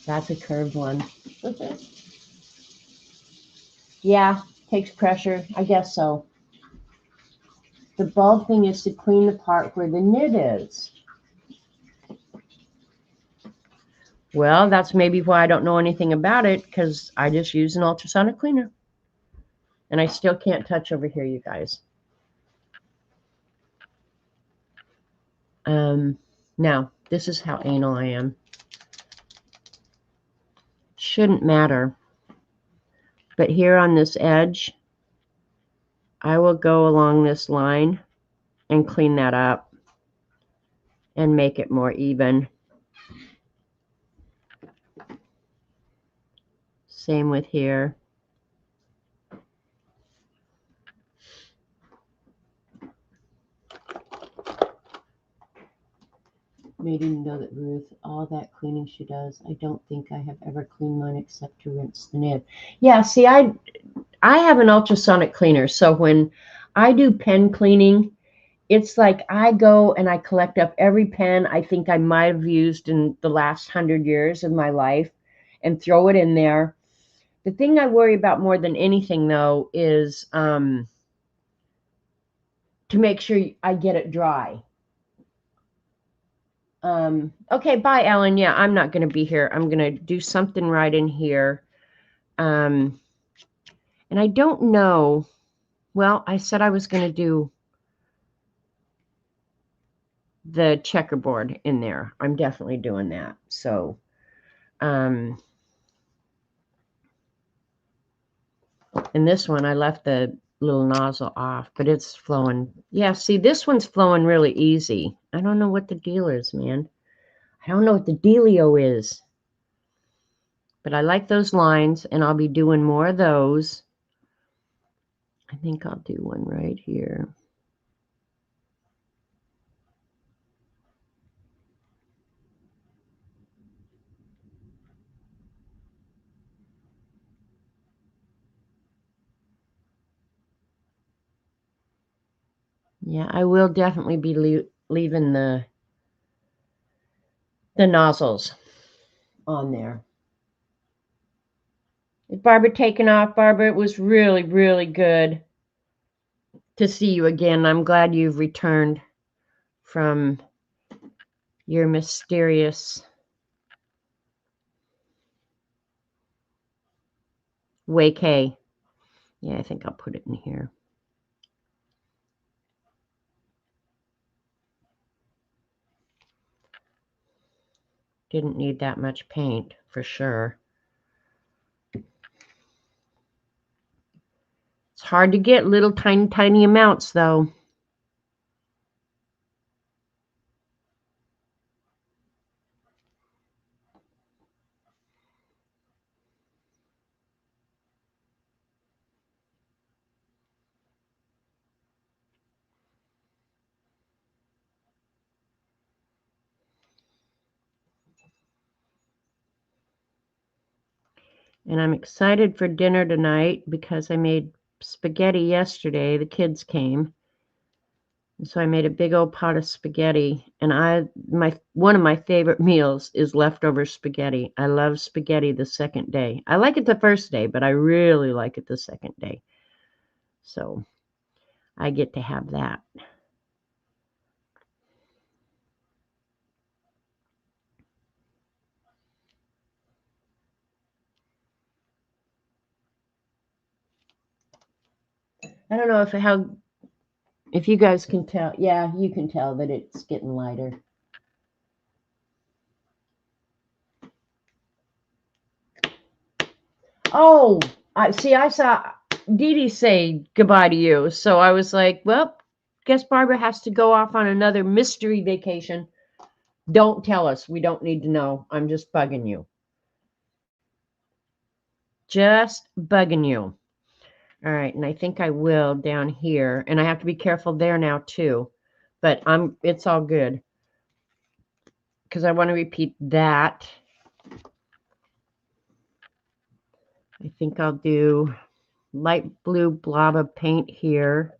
That's a curved one. Yeah, takes pressure. I guess so. The bulb thing is to clean the part where the nib is. Well, that's maybe why I don't know anything about it, because I just use an ultrasonic cleaner. And I still can't touch over here, you guys. Now, this is how anal I am. Shouldn't matter. But here on this edge, I will go along this line and clean that up and make it more even. Same with here. Made him know that Ruth, all that cleaning she does, I don't think I have ever cleaned mine except to rinse the nib. Yeah, see, I have an ultrasonic cleaner, so when I do pen cleaning, it's like I go and I collect up every pen I think I might have used in the last 100 years of my life and throw it in there. The thing I worry about more than anything, though, is to make sure I get it dry. Okay, bye, Ellen. Yeah, I'm not going to be here. I'm going to do something right in here. And I don't know. Well, I said I was going to do the checkerboard in there. I'm definitely doing that. So, and this one, I left the little nozzle off, but it's flowing. Yeah, see, this one's flowing really easy. I don't know what the deal is, man. I don't know what the dealio is. But I like those lines, and I'll be doing more of those. I think I'll do one right here. Yeah, I will definitely be leaving the nozzles on there. Is Barbara taking off? Barbara, it was really, really good to see you again. I'm glad you've returned from your mysterious vacay. Yeah, I think I'll put it in here. Didn't need that much paint, for sure. It's hard to get little tiny, tiny amounts, though. And I'm excited for dinner tonight because I made spaghetti yesterday. The kids came. And so I made a big old pot of spaghetti. And one of my favorite meals is leftover spaghetti. I love spaghetti the second day. I like it the first day, but I really like it the second day. So I get to have that. I don't know if you guys can tell. Yeah, you can tell that it's getting lighter. Oh, I see. I saw Dee Dee say goodbye to you. So I was like, well, guess Barbara has to go off on another mystery vacation. Don't tell us. We don't need to know. I'm just bugging you. Just bugging you. All right. And I think I will down here. And I have to be careful there now too. But it's all good. Because I want to repeat that. I think I'll do light blue blob of paint here.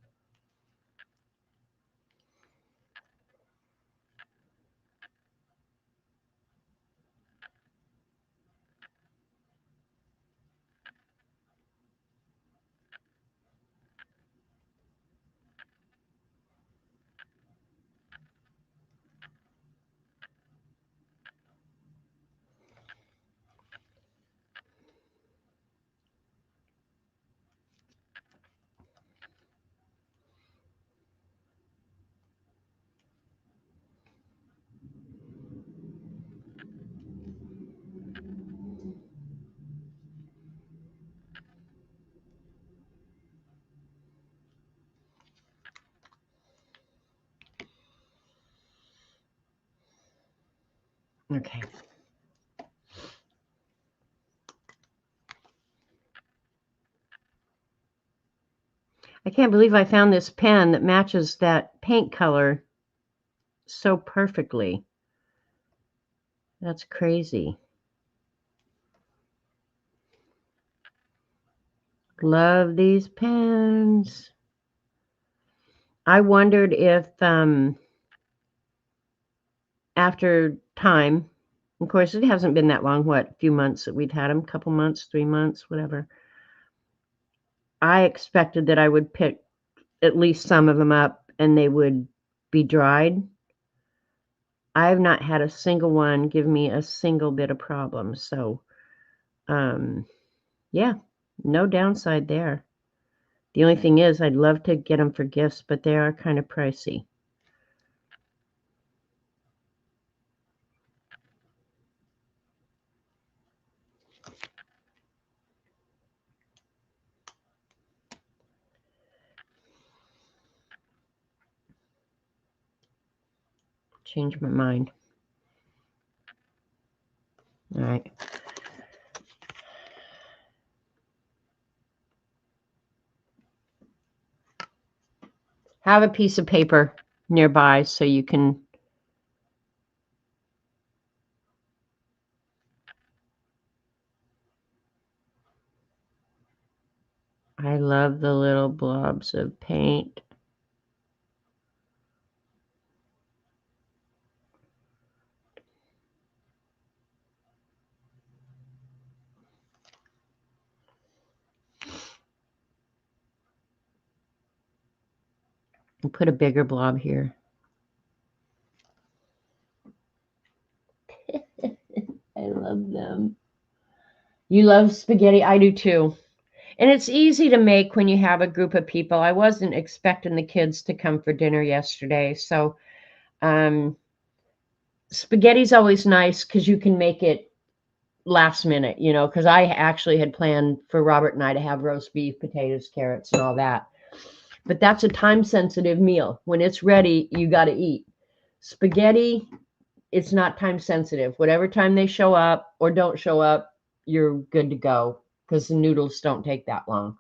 Okay. I can't believe I found this pen that matches that paint color so perfectly. That's crazy. Love these pens. I wondered if after time, of course it hasn't been that long, what, a few months that we've had them, couple months, 3 months, whatever. I expected that I would pick at least some of them up and they would be dried. I have not had a single one give me a single bit of problem. So, yeah, no downside there. The only thing is I'd love to get them for gifts, but they are kind of pricey. Change my mind. All right. Have a piece of paper nearby so you can I love the little blobs of paint. And put a bigger blob here. I love them. You love spaghetti? I do too. And it's easy to make when you have a group of people. I wasn't expecting the kids to come for dinner yesterday. So spaghetti's always nice because you can make it last minute, because I actually had planned for Robert and I to have roast beef, potatoes, carrots, and all that. But that's a time sensitive meal. When it's ready, you got to eat. Spaghetti, it's not time sensitive. Whatever time they show up or don't show up, you're good to go because the noodles don't take that long.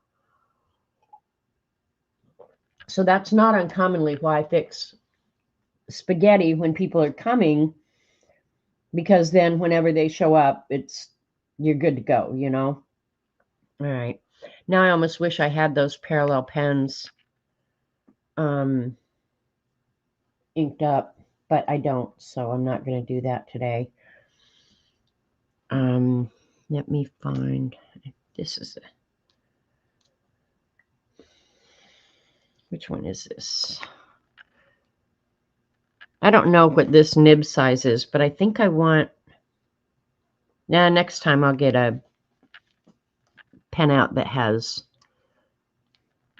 So that's not uncommonly why I fix spaghetti when people are coming, because then whenever they show up, you're good to go, All right. Now I almost wish I had those parallel pens inked up, but I don't, so I'm not going to do that today. Let me find, which one is this? I don't know what this nib size is, but I think I want, next time I'll get a pen out that has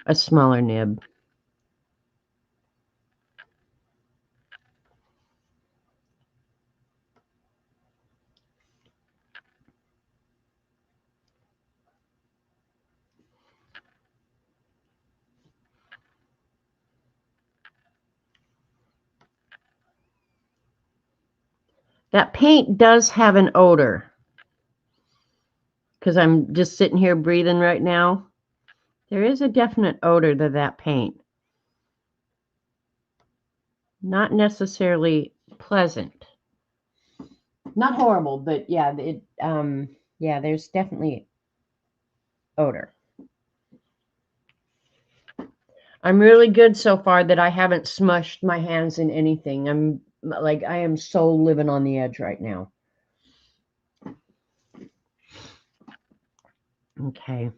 a smaller nib. That paint does have an odor. Because I'm just sitting here breathing right now. There is a definite odor to that paint. Not necessarily pleasant. Not horrible, but yeah, yeah, there's definitely odor. I'm really good so far that I haven't smushed my hands in anything. I am so living on the edge right now. Okay.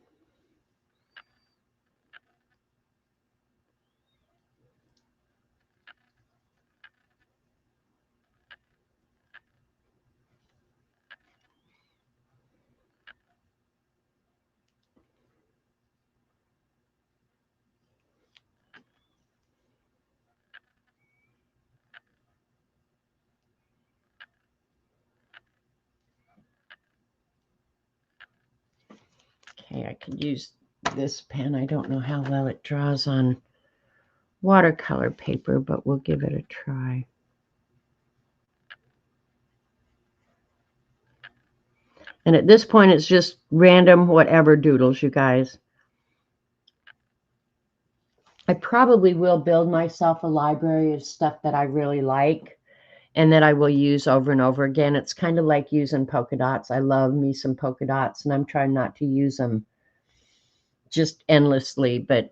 Okay, I could use this pen. I don't know how well it draws on watercolor paper, but we'll give it a try. And at this point, it's just random whatever doodles, you guys. I probably will build myself a library of stuff that I really like and that I will use over and over again. It's kind of like using polka dots. I love me some polka dots, and I'm trying not to use them just endlessly, but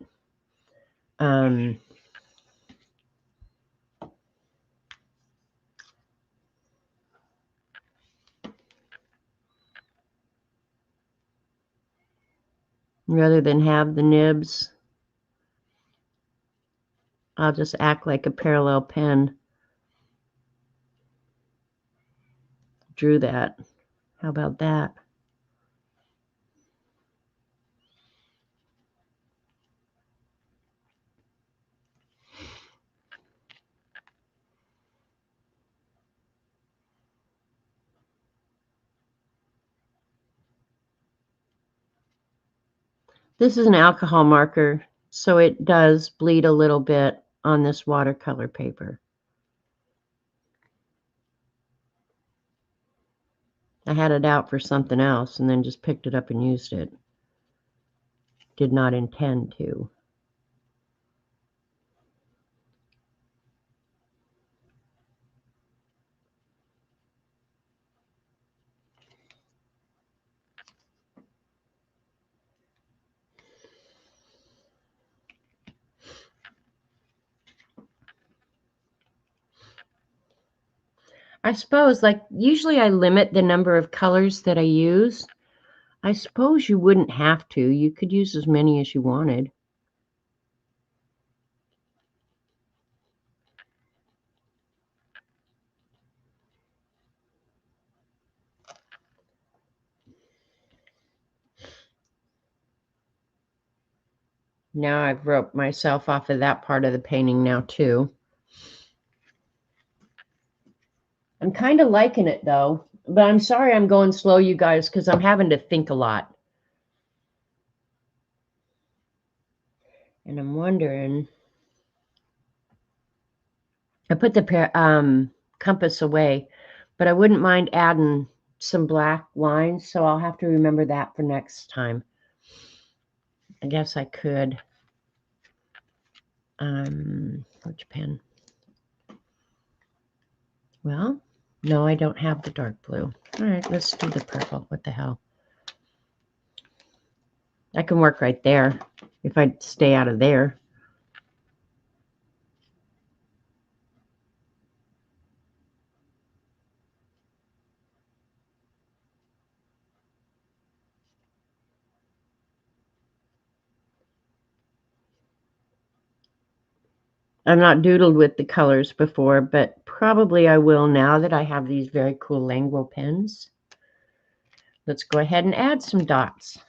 rather than have the nibs, I'll just act like a parallel pen. Drew that. How about that? This is an alcohol marker, so it does bleed a little bit on this watercolor paper. I had it out for something else and then just picked it up and used it. Did not intend to. I suppose, like, usually I limit the number of colors that I use. I suppose you wouldn't have to. You could use as many as you wanted. Now I've roped myself off of that part of the painting now, too. I'm kind of liking it, though. But I'm sorry I'm going slow, you guys, because I'm having to think a lot. And I'm wondering... I put the compass away, but I wouldn't mind adding some black lines, so I'll have to remember that for next time. I guess I could. Which pen? Well, no, I don't have the dark blue. All right, let's do the purple. What the hell? I can work right there if I stay out of there. I've not doodled with the colors before, but probably I will now that I have these very cool Languel pens. Let's go ahead and add some dots.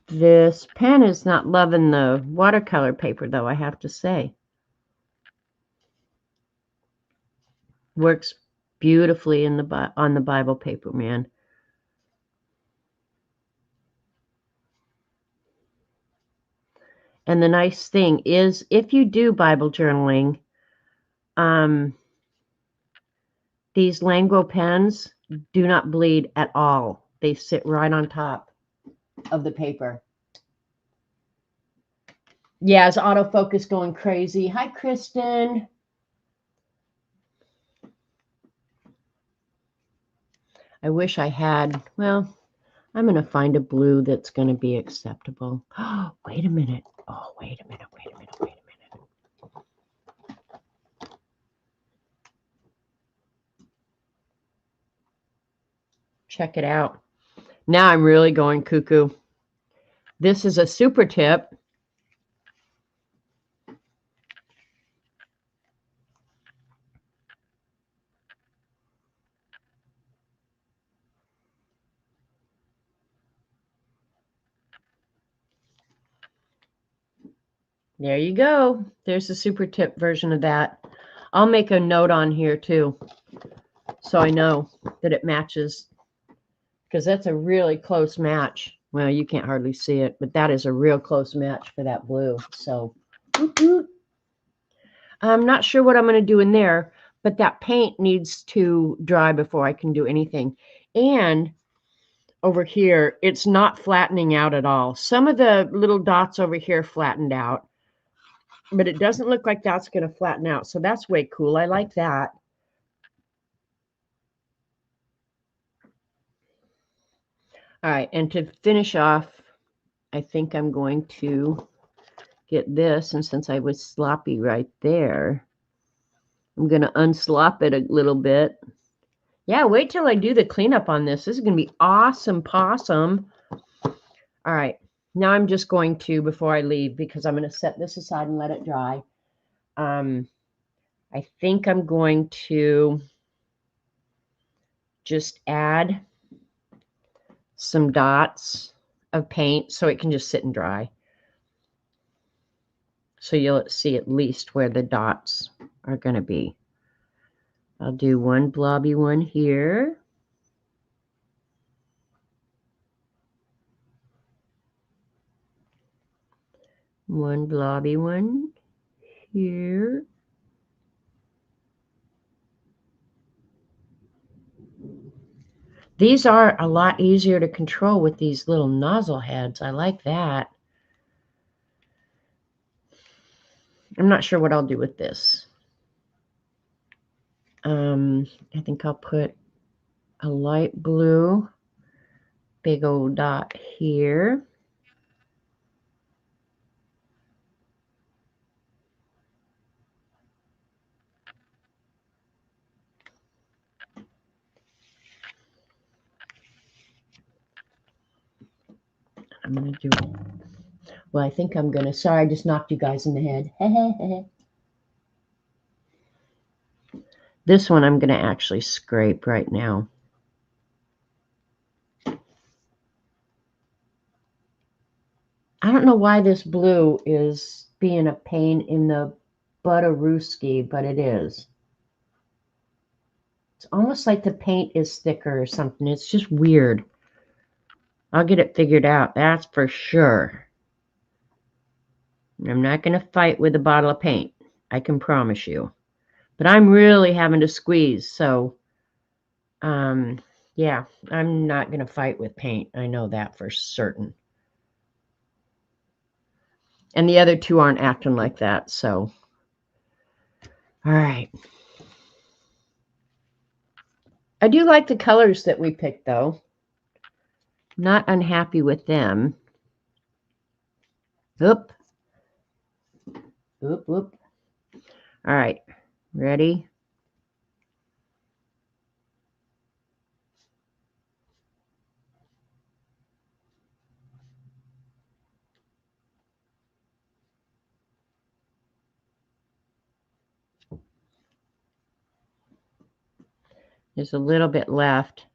This pen is not loving the watercolor paper, though, I have to say. Works beautifully on the Bible paper, man. And the nice thing is, if you do Bible journaling, these Languo pens do not bleed at all. They sit right on top of the paper. Yeah, is autofocus going crazy? Hi, Kristen. I wish I had, well, I'm going to find a blue that's going to be acceptable. Oh, wait a minute. Oh, wait a minute. Check it out. Now I'm really going cuckoo. This is a super tip. There you go. There's the super tip version of that. I'll make a note on here too, so I know that it matches, because that's a really close match. Well, you can't hardly see it, but that is a real close match for that blue. So I'm not sure what I'm going to do in there, but that paint needs to dry before I can do anything. And over here, it's not flattening out at all. Some of the little dots over here flattened out, but it doesn't look like that's going to flatten out. So that's way cool. I like that. All right. And to finish off, I think I'm going to get this. And since I was sloppy right there, I'm going to unslop it a little bit. Yeah, wait till I do the cleanup on this. This is going to be awesome possum. All right. Now I'm just going to, before I leave, because I'm going to set this aside and let it dry. I think I'm going to just add some dots of paint so it can just sit and dry. So you'll see at least where the dots are going to be. I'll do one blobby one here. One blobby one here. These are a lot easier to control with these little nozzle heads. I like that. I'm not sure what I'll do with this. I think I'll put a light blue big old dot here. I'm going to do it. Well, I think I'm going to, sorry, I just knocked you guys in the head. This one I'm going to actually scrape right now. I don't know why this blue is being a pain in the butterooski, but it is. It's almost like the paint is thicker or something. It's just weird. I'll get it figured out, that's for sure. I'm not going to fight with a bottle of paint, I can promise you. But I'm really having to squeeze, so yeah, I'm not going to fight with paint. I know that for certain. And the other two aren't acting like that, so. All right. I do like the colors that we picked, though. Not unhappy with them. Oop. Oop, oop. All right. Ready? There's a little bit left,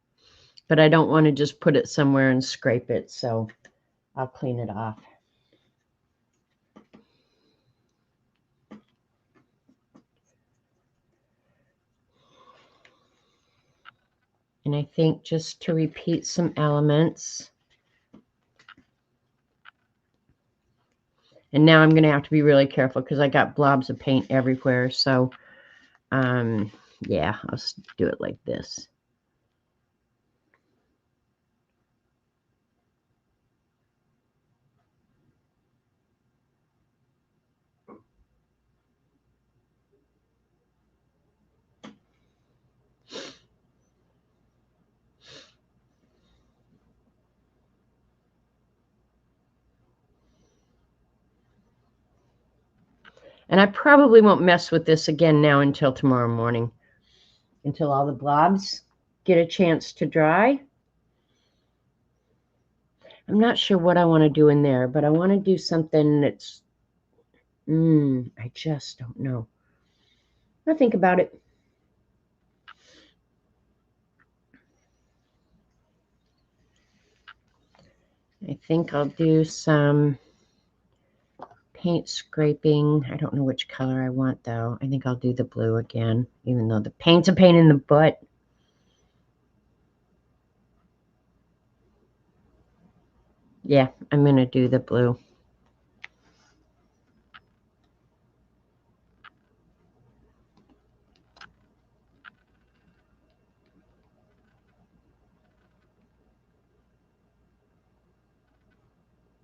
but I don't want to just put it somewhere and scrape it, so I'll clean it off. And I think just to repeat some elements, And now I'm going to have to be really careful because I got blobs of paint everywhere. So, yeah, I'll do it like this. And I probably won't mess with this again now until tomorrow morning, until all the blobs get a chance to dry. I'm not sure what I want to do in there, but I want to do something that's, I just don't know. I'll think about it. I think I'll do some paint scraping. I don't know which color I want, though. I think I'll do the blue again, even though the paint's a pain in the butt. Yeah, I'm going to do the blue.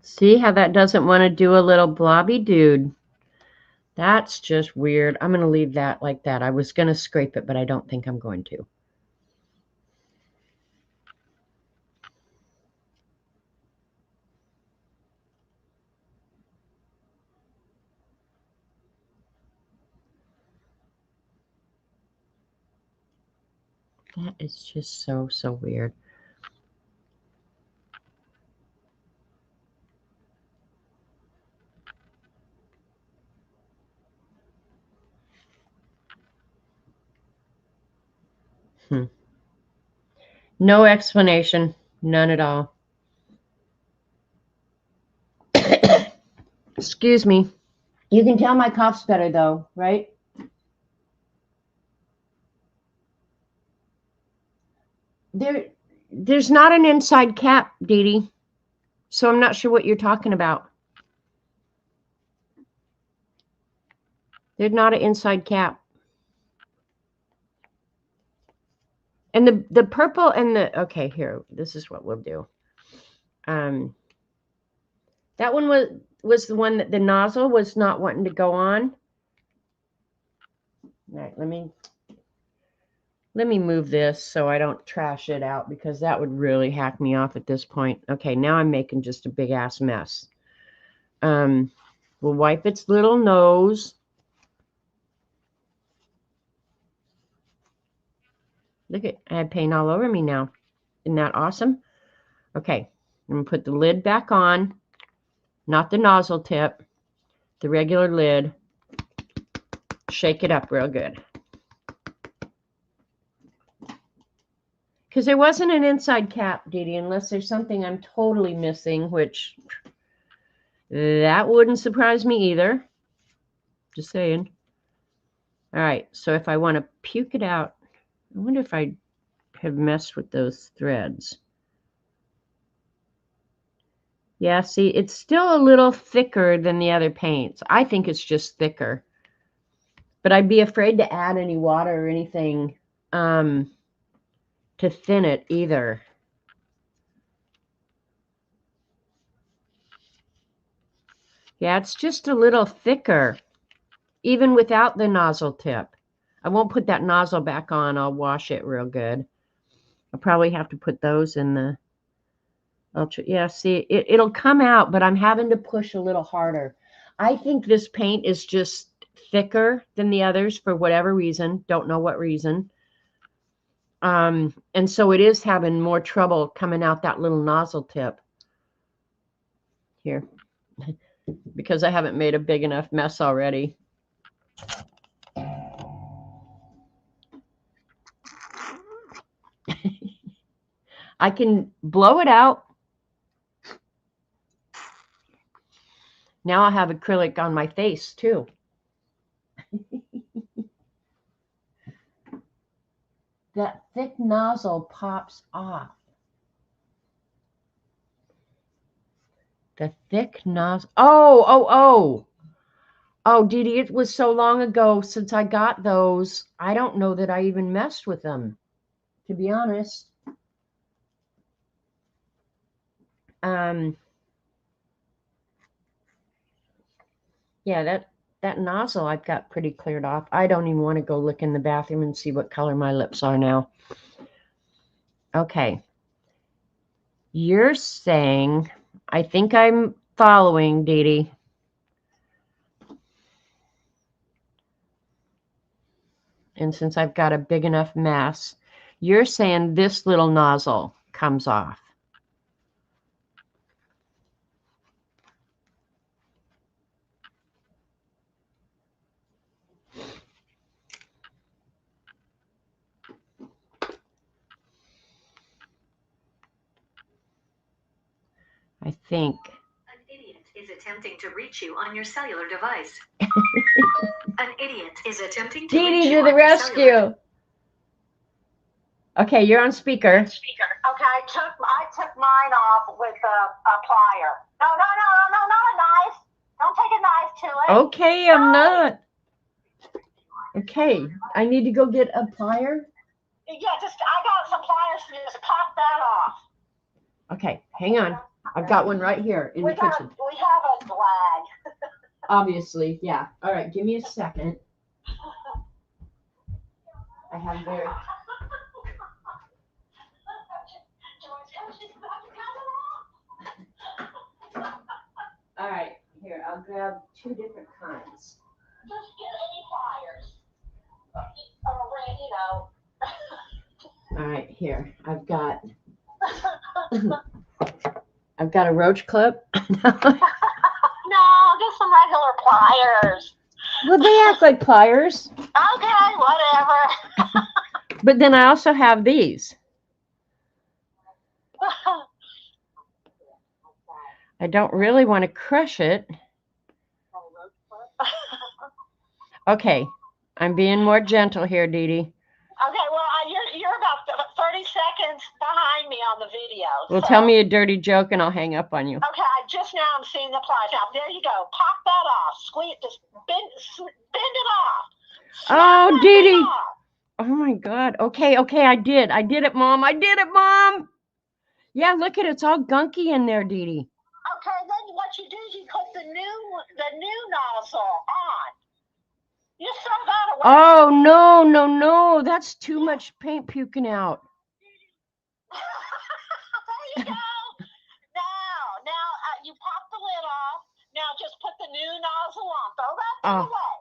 See how that doesn't want to do a little blobby dude? That's just weird. I'm going to leave that like that. I was going to scrape it, but I don't think I'm going to. That is just so weird. No explanation. None at all. Excuse me. You can tell my cough's better though, right? There's not an inside cap, Dee Dee. So I'm not sure what you're talking about. There's not an inside cap. And the purple and the, okay, here, this is what we'll do. That one was the one that the nozzle was not wanting to go on. All right, let me move this so I don't trash it out because that would really hack me off at this point. Okay, now I'm making just a big ass mess. We'll wipe its little nose. Look at, I have paint all over me now. Isn't that awesome? Okay, I'm gonna put the lid back on, not the nozzle tip, the regular lid. Shake it up real good. Because there wasn't an inside cap, Dee Dee, unless there's something I'm totally missing, which that wouldn't surprise me either. Just saying. All right, so if I want to puke it out, I wonder if I have messed with those threads. Yeah, see, it's still a little thicker than the other paints. I think it's just thicker. But I'd be afraid to add any water or anything to thin it either. Yeah, it's just a little thicker, even without the nozzle tip. I won't put that nozzle back on. I'll wash it real good. I'll probably have to put those in the ultra. Yeah, see, it'll come out, but I'm having to push a little harder. I think this paint is just thicker than the others for whatever reason. Don't know what reason. And so it is having more trouble coming out that little nozzle tip here because I haven't made a big enough mess already. I can blow it out. Now I have acrylic on my face too. That thick nozzle pops off. The thick nozzle. Oh, Dee Dee, it was so long ago since I got those. I don't know that I even messed with them, to be honest. Yeah, that nozzle I've got pretty cleared off. I don't even want to go look in the bathroom and see what color my lips are now. Okay. You're saying, I think I'm following, Dee Dee. And since I've got a big enough mess, you're saying this little nozzle comes off. I think. An idiot is attempting to reach you on your cellular device. An idiot is attempting to Dee reach Dee you to the on your cellular rescue. Okay, you're on speaker. Okay, I took mine off with a plier. No, not a knife. Don't take a knife to it. Okay, I'm not. Okay, I need to go get a plier. Yeah, I got some pliers to just pop that off. Okay, hang on. I've got one right here in the kitchen. We have a flag. Obviously, yeah. All right, give me a second. I have very. All right, here, I'll grab two different kinds. Just get any pliers. All right, here, I've got a roach clip. No, just some regular pliers. Well, they act like pliers. Okay, whatever. But then I also have these. I don't really want to crush it. Okay, I'm being more gentle here, Dee Dee. Okay, well, you're about 30 seconds behind me on the video. Well, so. tell me a dirty joke and I'll hang up on you. Okay, I'm seeing the pliers. Now, there you go. Pop that off. Squeeze, just bend it off. Oh, Dee Dee. Oh, my God. Okay, I did. I did it, Mom. Yeah, look at it. It's all gunky in there, Dee Dee. Okay, then what you do is you put the new nozzle on. You throw that away. Oh, no. That's too much paint puking out. There you go. Now, you pop the lid off. Now just put the new nozzle on. Throw that piece away.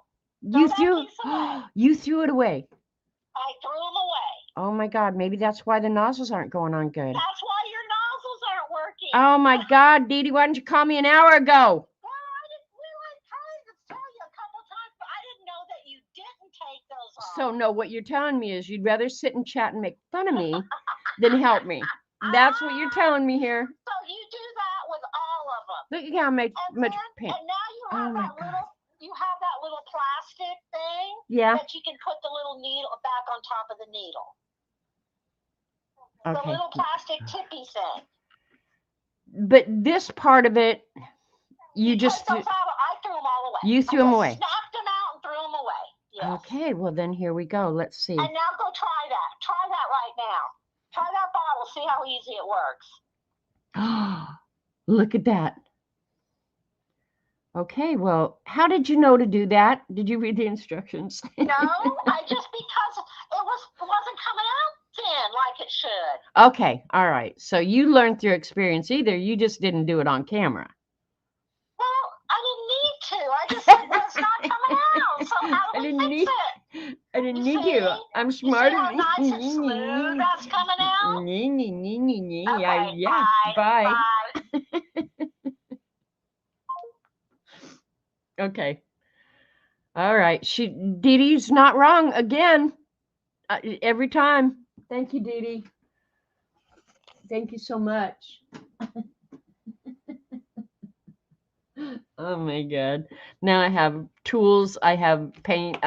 You threw it away. I threw them away. Oh, my God. Maybe that's why the nozzles aren't going on good. That's why your nozzles aren't working. Oh, my God, Dee Dee, why didn't you call me an hour ago? We were trying to tell you a couple times, but I didn't know that you didn't take those off. So, no, what you're telling me is you'd rather sit and chat and make fun of me than help me. That's what you're telling me here. So you do that with all of them. Look at how much paint. And now you have that little plastic thing that you can put the little needle back on top of the needle. Okay. The little plastic tippy thing. But this part of it, I threw them all away. You threw them away. Snapped them out and threw them away. Yes. Okay, well then here we go. Let's see. And now go try that. Try that right now. Try that bottle. See how easy it works. Look at that. Okay, well, how did you know to do that? Did you read the instructions? No, I just because it wasn't coming out thin like it should. Okay, all right. So you learned through experience. Either you just didn't do it on camera. Well, I didn't need to. I just said, well, it's not coming out. So how do we fix it? I didn't need you. I'm smarter than you. Nice and smooth that's coming out? Okay, yeah, bye. Okay. All right. Dee Dee's not wrong again. Every time. Thank you, Dee Dee. Thank you so much. Oh my God. Now I have tools. I have paint.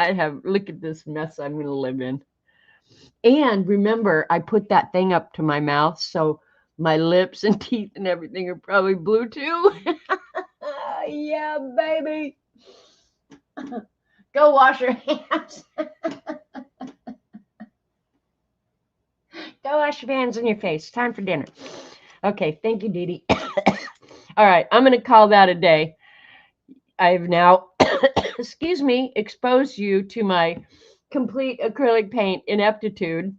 Look at this mess I'm going to live in. And remember, I put that thing up to my mouth. So My lips and teeth and everything are probably blue too. Yeah, baby. Go wash your hands. Go wash your hands and your face. Time for dinner. Okay, thank you, Dee Dee. All right, I'm going to call that a day. I've now, excuse me, exposed you to my complete acrylic paint ineptitude.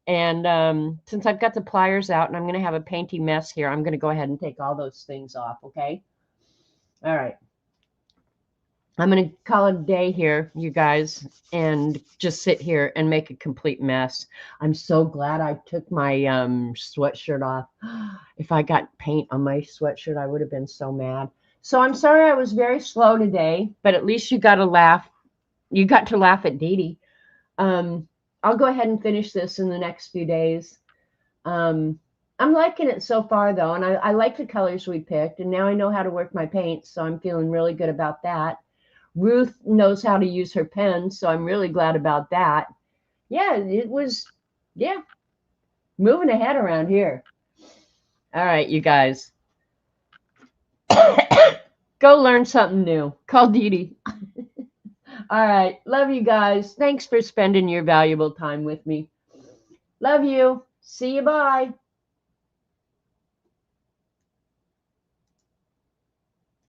And since I've got the pliers out and I'm going to have a painty mess here, I'm going to go ahead and take all those things off, okay? All right. I'm going to call it a day here, you guys, and just sit here and make a complete mess. I'm so glad I took my sweatshirt off. If I got paint on my sweatshirt, I would have been so mad. So I'm sorry I was very slow today, but at least you got to laugh. You got to laugh at Dee Dee. I'll go ahead and finish this in the next few days. I'm liking it so far, though, and I like the colors we picked, and now I know how to work my paint, so I'm feeling really good about that. Ruth knows how to use her pen, so I'm really glad about that. Yeah, it was, yeah, moving ahead around here. All right, you guys. Go learn something new. Call Dee Dee. All right. Love you guys. Thanks for spending your valuable time with me. Love you. See you. Bye.